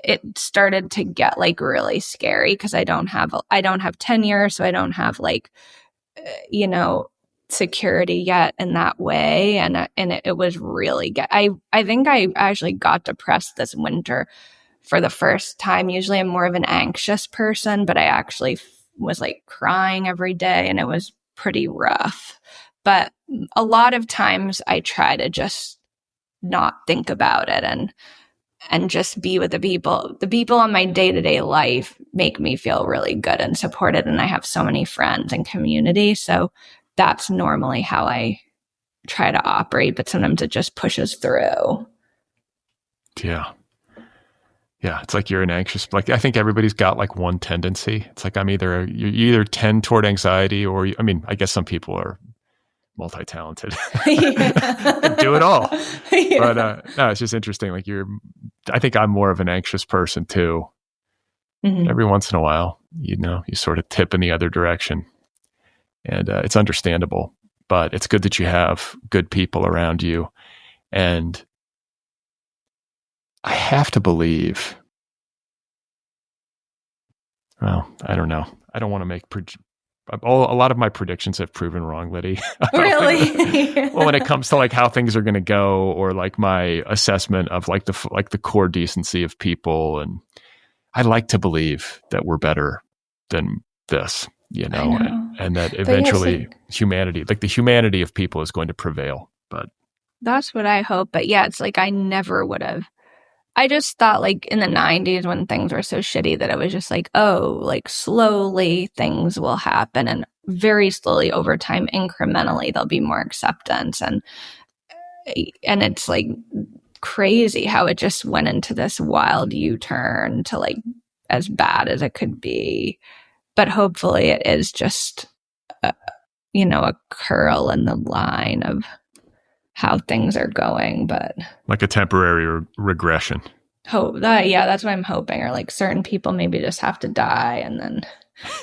[SPEAKER 2] it started to get like really scary because I don't have tenure, so I don't have like security yet in that way, and it was really I think I actually got depressed this winter for the first time. Usually I'm more of an anxious person, but I actually was like crying every day, and it was pretty rough. But a lot of times I try to just not think about it and just be with the people. The people in my day-to-day life make me feel really good and supported, and I have so many friends and community. So that's normally how I try to operate, but sometimes it just pushes through.
[SPEAKER 1] Yeah. Yeah. It's like you're an anxious, like I think everybody's got like one tendency. It's like you either tend toward anxiety or, I guess some people are multi-talented. Do it all. Yeah. But no, it's just interesting. Like I think I'm more of an anxious person too. Mm-hmm. Every once in a while, you sort of tip in the other direction, and it's understandable, but it's good that you have good people around you. And I have to believe, well, I don't know. I don't want to make a lot of my predictions have proven wrong, Lydi.
[SPEAKER 2] Really?
[SPEAKER 1] Well, when it comes to like how things are going to go, or like my assessment of like the core decency of people, and I like to believe that we're better than this, and that eventually humanity, like the humanity of people, is going to prevail. But
[SPEAKER 2] that's what I hope. But yeah, it's like I never would have. I just thought like in the 90s when things were so shitty that it was just like, oh, like slowly things will happen, and very slowly over time, incrementally, there'll be more acceptance. And it's like crazy how it just went into this wild U-turn to like as bad as it could be. But hopefully it is just, a curl in the line of how things are going, but
[SPEAKER 1] like a temporary regression.
[SPEAKER 2] That's what I'm hoping. Or like certain people maybe just have to die and then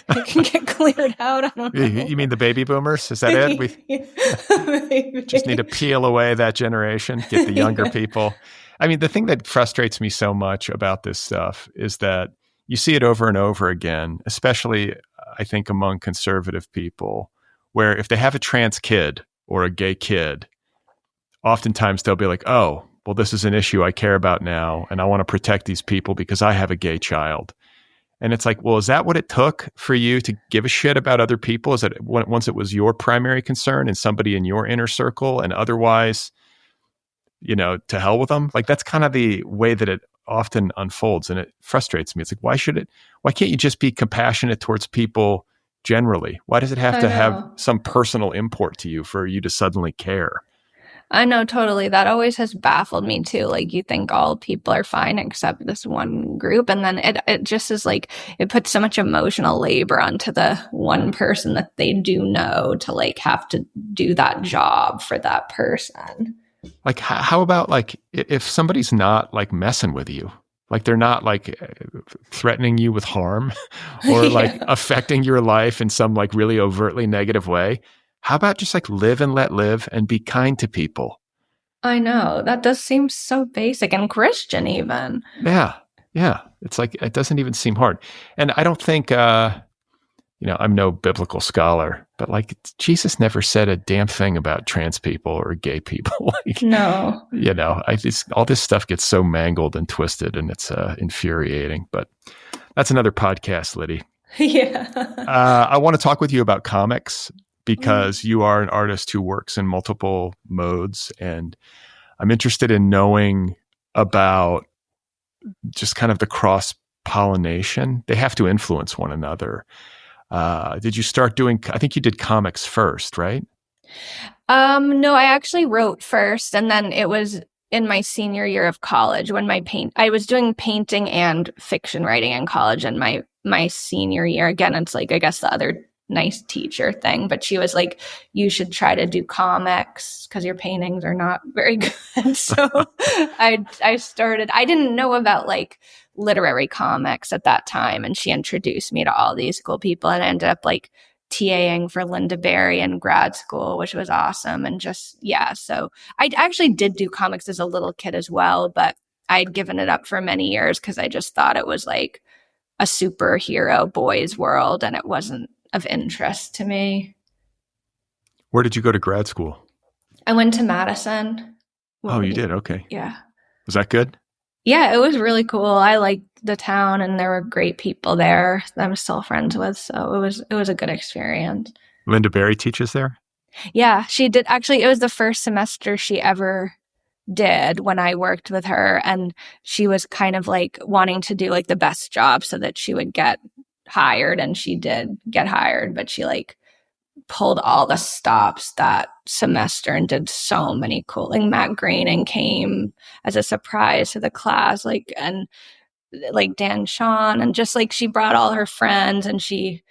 [SPEAKER 2] it can get cleared out. I don't know.
[SPEAKER 1] You mean the baby boomers? Is that it? We just need to peel away that generation, get the younger people. I mean, the thing that frustrates me so much about this stuff is that you see it over and over again, especially I think among conservative people, where if they have a trans kid or a gay kid, oftentimes they'll be like, oh, well, this is an issue I care about now, and I want to protect these people because I have a gay child. And it's like, well, is that what it took for you to give a shit about other people? Is that once it was your primary concern and somebody in your inner circle, and otherwise, to hell with them? Like, that's kind of the way that it often unfolds, and it frustrates me. It's like, why can't you just be compassionate towards people generally? Why does it have to have some personal import to you for you to suddenly care?
[SPEAKER 2] I know, totally. That always has baffled me too. Like, you think all people are fine except this one group. And then it just is like, it puts so much emotional labor onto the one person that they do know to like have to do that job for that person.
[SPEAKER 1] Like, how about like if somebody's not like messing with you, like they're not like threatening you with harm or like affecting your life in some like really overtly negative way. How about just like live and let live and be kind to people?
[SPEAKER 2] I know. That does seem so basic and Christian even.
[SPEAKER 1] Yeah. Yeah. It's like, it doesn't even seem hard. And I don't think, I'm no biblical scholar, but like Jesus never said a damn thing about trans people or gay people. Like,
[SPEAKER 2] no.
[SPEAKER 1] All this stuff gets so mangled and twisted, and it's infuriating. But that's another podcast, Lydi.
[SPEAKER 2] Yeah.
[SPEAKER 1] I want to talk with you about comics, because you are an artist who works in multiple modes. And I'm interested in knowing about just kind of the cross-pollination. They have to influence one another. Did you start doing, I think you did comics first, right?
[SPEAKER 2] No, I actually wrote first. And then it was in my senior year of college when I was doing painting and fiction writing in college. And my senior year, again, it's like, I guess the other nice teacher thing, but she was like, you should try to do comics because your paintings are not very good. So I started, I didn't know about like literary comics at that time, and she introduced me to all these cool people, and I ended up like TAing for Linda Berry in grad school, which was awesome. And just, so I actually did do comics as a little kid as well, but I'd given it up for many years because I just thought it was like a superhero boys world, and it wasn't of interest to me.
[SPEAKER 1] Where did you go to grad school?
[SPEAKER 2] I went to Madison.
[SPEAKER 1] You did? Okay.
[SPEAKER 2] Yeah.
[SPEAKER 1] Was that good?
[SPEAKER 2] Yeah, it was really cool. I liked the town, and there were great people there that I'm still friends with. So it was a good experience.
[SPEAKER 1] Linda Berry teaches there?
[SPEAKER 2] Yeah, she did. Actually, it was the first semester she ever did when I worked with her. And she was kind of like wanting to do like the best job so that she would get hired. And she did get hired, but she like pulled all the stops that semester and did so many cool, like Matt Groening came as a surprise to the class, like, and like Dan Sean, and just like she brought all her friends and she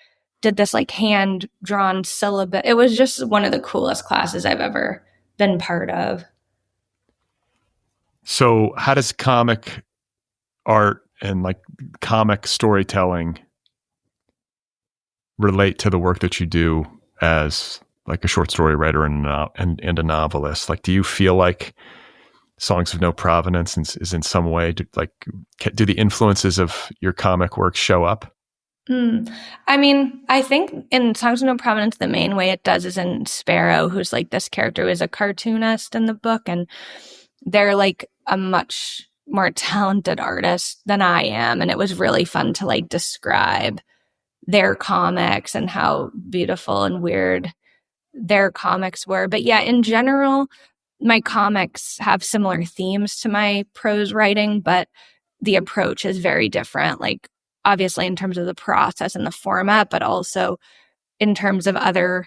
[SPEAKER 2] did this like hand drawn syllabus. It was just one of the coolest classes I've ever been part of.
[SPEAKER 1] So how does comic art and like comic storytelling relate to the work that you do as like a short story writer and a novelist? Like, do you feel like Songs of No Provenance is in some way, do the influences of your comic work show up?
[SPEAKER 2] I mean, I think in Songs of No Provenance, the main way it does is in Sparrow, who's like this character who is a cartoonist in the book, and they're like a much more talented artist than I am. And it was really fun to like describe their comics and how beautiful and weird their comics were. But yeah, in general, my comics have similar themes to my prose writing, but the approach is very different. Like, obviously in terms of the process and the format, but also in terms of other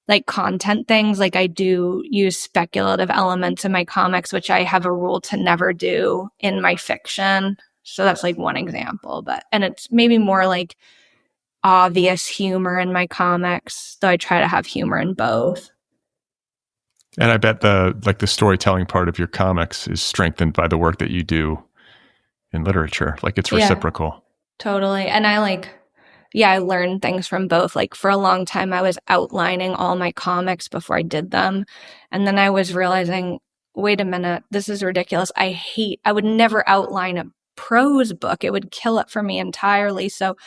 [SPEAKER 2] like content things. Like, I do use speculative elements in my comics, which I have a rule to never do in my fiction. So that's like one example, and it's maybe more like obvious humor in my comics, though I try to have humor in both.
[SPEAKER 1] And I bet the storytelling part of your comics is strengthened by the work that you do in literature. Like, it's reciprocal.
[SPEAKER 2] Yeah, totally. And I learned things from both. Like, for a long time, I was outlining all my comics before I did them. And then I was realizing, wait a minute, this is ridiculous. I would never outline a prose book. It would kill it for me entirely. So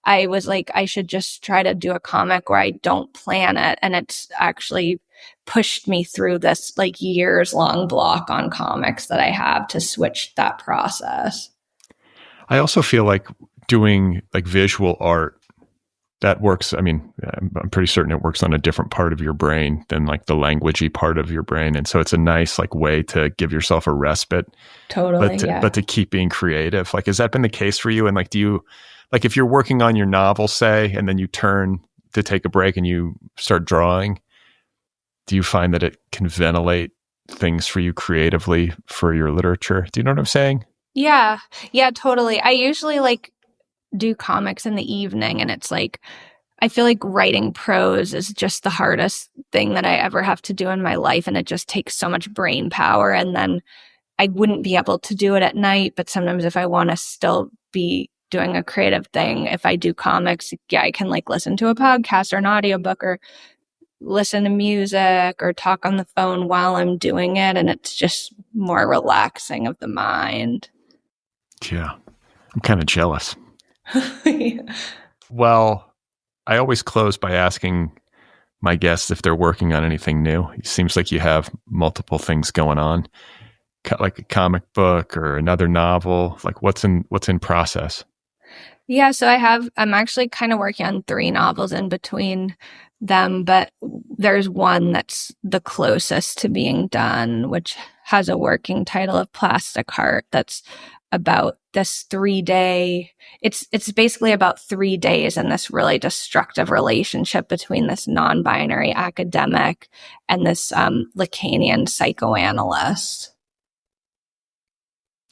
[SPEAKER 2] I was like, I should just try to do a comic where I don't plan it. And it's actually pushed me through this like years long block on comics that I have to switch that process.
[SPEAKER 1] I also feel like doing like visual art, that works. I mean, I'm pretty certain it works on a different part of your brain than like the languagey part of your brain. And so it's a nice like way to give yourself a respite.
[SPEAKER 2] Totally.
[SPEAKER 1] But to keep being creative. Like, has that been the case for you? And like, do you, like, if you're working on your novel, say, and then you turn to take a break and you start drawing, do you find that it can ventilate things for you creatively for your literature? Do you know what I'm saying?
[SPEAKER 2] Yeah, totally. I usually like do comics in the evening, and it's like, I feel like writing prose is just the hardest thing that I ever have to do in my life. And it just takes so much brain power. And then I wouldn't be able to do it at night. But sometimes if I want to still be doing a creative thing, if I do comics, I can like listen to a podcast or an audiobook or listen to music or talk on the phone while I'm doing it. And it's just more relaxing of the mind.
[SPEAKER 1] Yeah. I'm kind of jealous.
[SPEAKER 2] Yeah.
[SPEAKER 1] Well, I always close by asking my guests if they're working on anything new. It seems like you have multiple things going on, like a comic book or another novel. Like, what's in process?
[SPEAKER 2] Yeah, so I'm actually kind of working on 3 novels in between them, but there's one that's the closest to being done, which has a working title of Plastic Heart. That's about this 3-day, it's basically about 3 days in this really destructive relationship between this non-binary academic and this Lacanian psychoanalyst.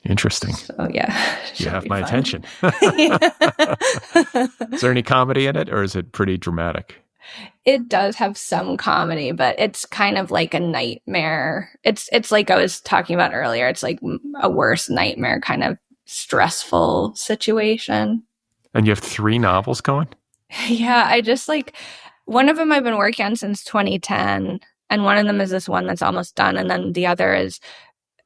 [SPEAKER 1] Interesting.
[SPEAKER 2] So yeah.
[SPEAKER 1] You have my
[SPEAKER 2] fun.
[SPEAKER 1] attention. Is there any comedy in it, or is it pretty dramatic?
[SPEAKER 2] It does have some comedy, but it's kind of like a nightmare. It's like I was talking about earlier. It's like a worse nightmare kind of stressful situation.
[SPEAKER 1] And you have 3 novels going?
[SPEAKER 2] Yeah, I just like, one of them I've been working on since 2010, and one of them is this one that's almost done, and then the other is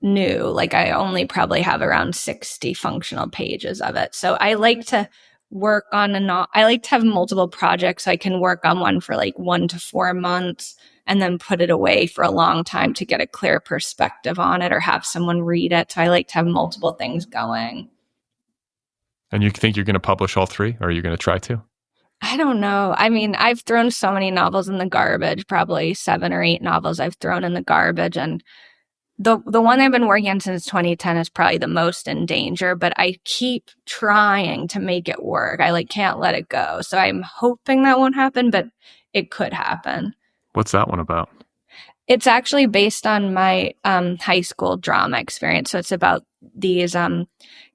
[SPEAKER 2] new. Like, I only probably have around 60 functional pages of it. So I like to work on I like to have multiple projects. So I can work on one for like 1 to 4 months and then put it away for a long time to get a clear perspective on it or have someone read it. So I like to have multiple things going.
[SPEAKER 1] And you think you're going to publish all 3, or are you going to try to?
[SPEAKER 2] I don't know. I mean, I've thrown so many novels in the garbage, probably 7 or 8 novels I've thrown in the garbage, and the one I've been working on since 2010 is probably the most in danger, but I keep trying to make it work. I can't let it go. So I'm hoping that won't happen, but it could happen.
[SPEAKER 1] What's that one about?
[SPEAKER 2] It's actually based on my high school drama experience. So it's about these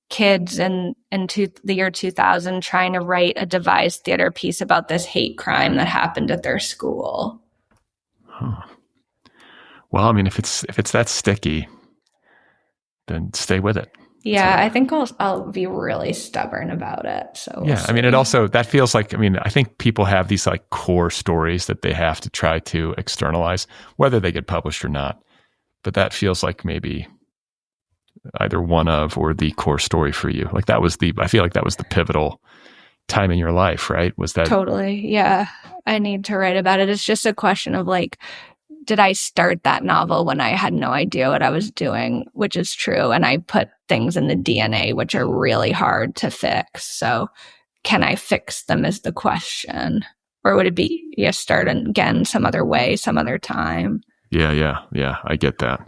[SPEAKER 2] kids in the year 2000 trying to write a devised theater piece about this hate crime that happened at their school.
[SPEAKER 1] Huh. Well, I mean, if it's that sticky, then stay with it.
[SPEAKER 2] Yeah, I think I'll be really stubborn about it. So
[SPEAKER 1] yeah, I mean, it also, that feels like, I mean, I think people have these like core stories that they have to try to externalize, whether they get published or not. But that feels like maybe either one of or the core story for you. Like I feel like that was the pivotal time in your life, right? Was that?
[SPEAKER 2] Totally. Yeah. I need to write about it. It's just a question of did I start that novel when I had no idea what I was doing, which is true. And I put things in the DNA, which are really hard to fix. So can I fix them is the question. Or would it be, start again some other way, some other time?
[SPEAKER 1] Yeah. I get that.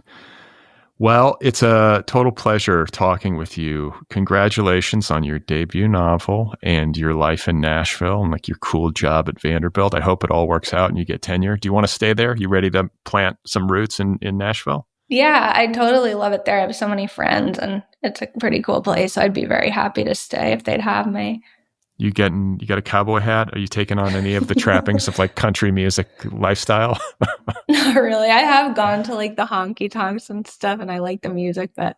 [SPEAKER 1] Well, it's a total pleasure talking with you. Congratulations on your debut novel and your life in Nashville and your cool job at Vanderbilt. I hope it all works out and you get tenure. Do you want to stay there? You ready to plant some roots in Nashville?
[SPEAKER 2] Yeah, I totally love it there. I have so many friends and it's a pretty cool place. So I'd be very happy to stay if they'd have me. You got
[SPEAKER 1] a cowboy hat? Are you taking on any of the trappings of country music lifestyle?
[SPEAKER 2] Not really. I have gone to the honky tonks and stuff and I like the music, but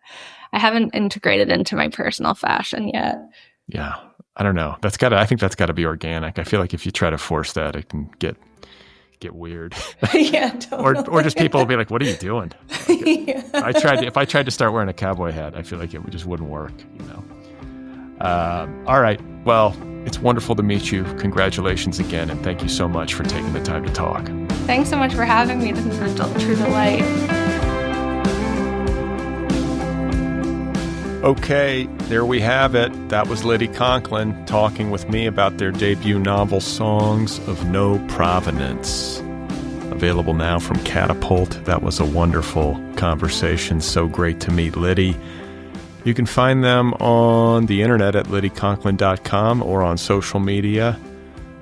[SPEAKER 2] I haven't integrated into my personal fashion yet.
[SPEAKER 1] Yeah. I don't know. I think that's gotta be organic. I feel like if you try to force that, it can get weird.
[SPEAKER 2] Yeah, totally.
[SPEAKER 1] or just people will be like, what are you doing?
[SPEAKER 2] Yeah.
[SPEAKER 1] If I tried to start wearing a cowboy hat, I feel like it just wouldn't work, All right. Well, it's wonderful to meet you. Congratulations again, and thank you so much for taking the time to talk.
[SPEAKER 2] Thanks so much for having me. This is a true delight.
[SPEAKER 1] Okay, there we have it. That was Lydi Conklin talking with me about their debut novel, Songs of No Provenance. Available now from Catapult. That was a wonderful conversation. So great to meet Lydi. You can find them on the internet at lydiconklin.com or on social media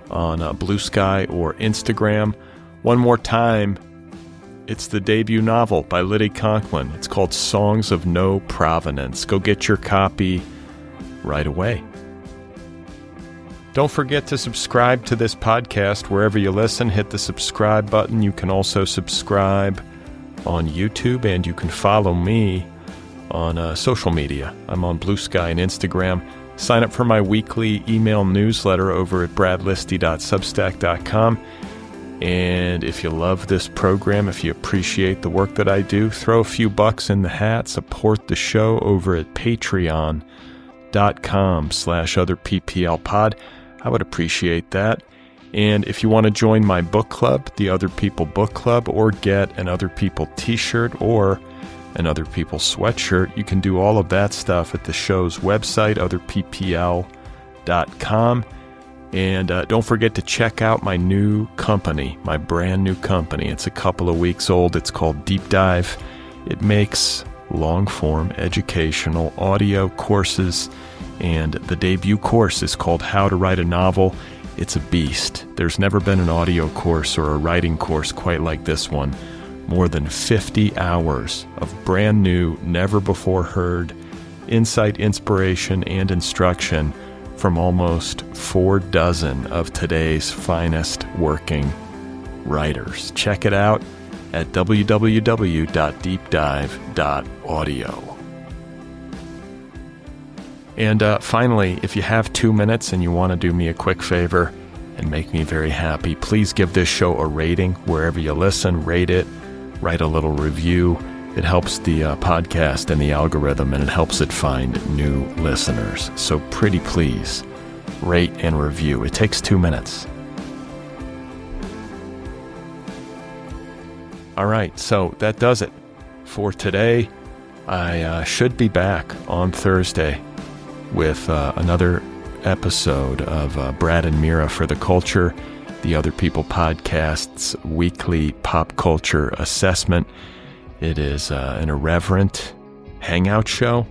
[SPEAKER 1] on Blue Sky or Instagram. One more time, it's the debut novel by Lydi Conklin. It's called Songs of No Provenance. Go get your copy right away. Don't forget to subscribe to this podcast wherever you listen. Hit the subscribe button. You can also subscribe on YouTube, and you can follow me on social media. I'm on Blue Sky and Instagram. Sign up for my weekly email newsletter over at bradlisti.substack.com. And if you love this program, if you appreciate the work that I do, throw a few bucks in the hat. Support the show over at patreon.com/otherpplpod. I would appreciate that. And if you want to join my book club, the Other People Book Club, or get an Other People t-shirt or an Other People sweatshirt, you can do all of that stuff at the show's website, otherppl.com. And don't forget to check out my new company, my brand new company. It's a couple of weeks old. It's called Deep Dive. It makes long-form educational audio courses, and the debut course is called How to Write a Novel. It's a beast. There's never been an audio course or a writing course quite like this one. More than 50 hours of brand new, never before heard insight, inspiration, and instruction from almost 4 dozen of today's finest working writers. Check it out at www.deepdive.audio. And finally, if you have 2 minutes and you want to do me a quick favor and make me very happy, please give this show a rating wherever you listen. Rate it. Write a little review. It helps the podcast and the algorithm, and it helps it find new listeners. So pretty please, rate and review. It takes 2 minutes. All right, so that does it for today. I should be back on Thursday with another episode of Brad and Mira for the Culture, the Other People Podcast's weekly pop culture assessment. It is an irreverent hangout show.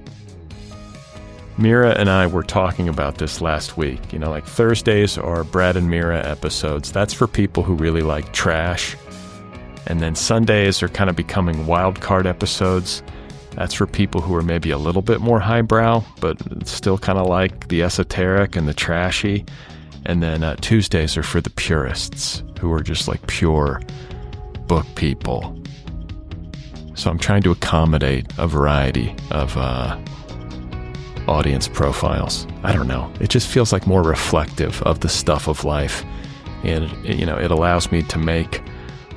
[SPEAKER 1] Mira and I were talking about this last week. You know, like Thursdays are Brad and Mira episodes. That's for people who really like trash. And then Sundays are kind of becoming wild card episodes. That's for people who are maybe a little bit more highbrow, but still kind of like the esoteric and the trashy. And then Tuesdays are for the purists, who are just like pure book people. So I'm trying to accommodate a variety of audience profiles. I don't know. It just feels like more reflective of the stuff of life. And, it allows me to make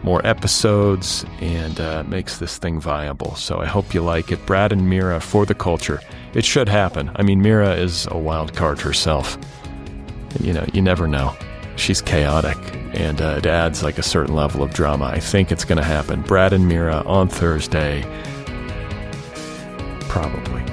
[SPEAKER 1] more episodes and makes this thing viable. So I hope you like it. Brad and Mira for the culture. It should happen. I mean, Mira is a wild card herself. You never know. She's chaotic, and it adds like a certain level of drama. I think it's going to happen. Brad and Mira on Thursday. Probably.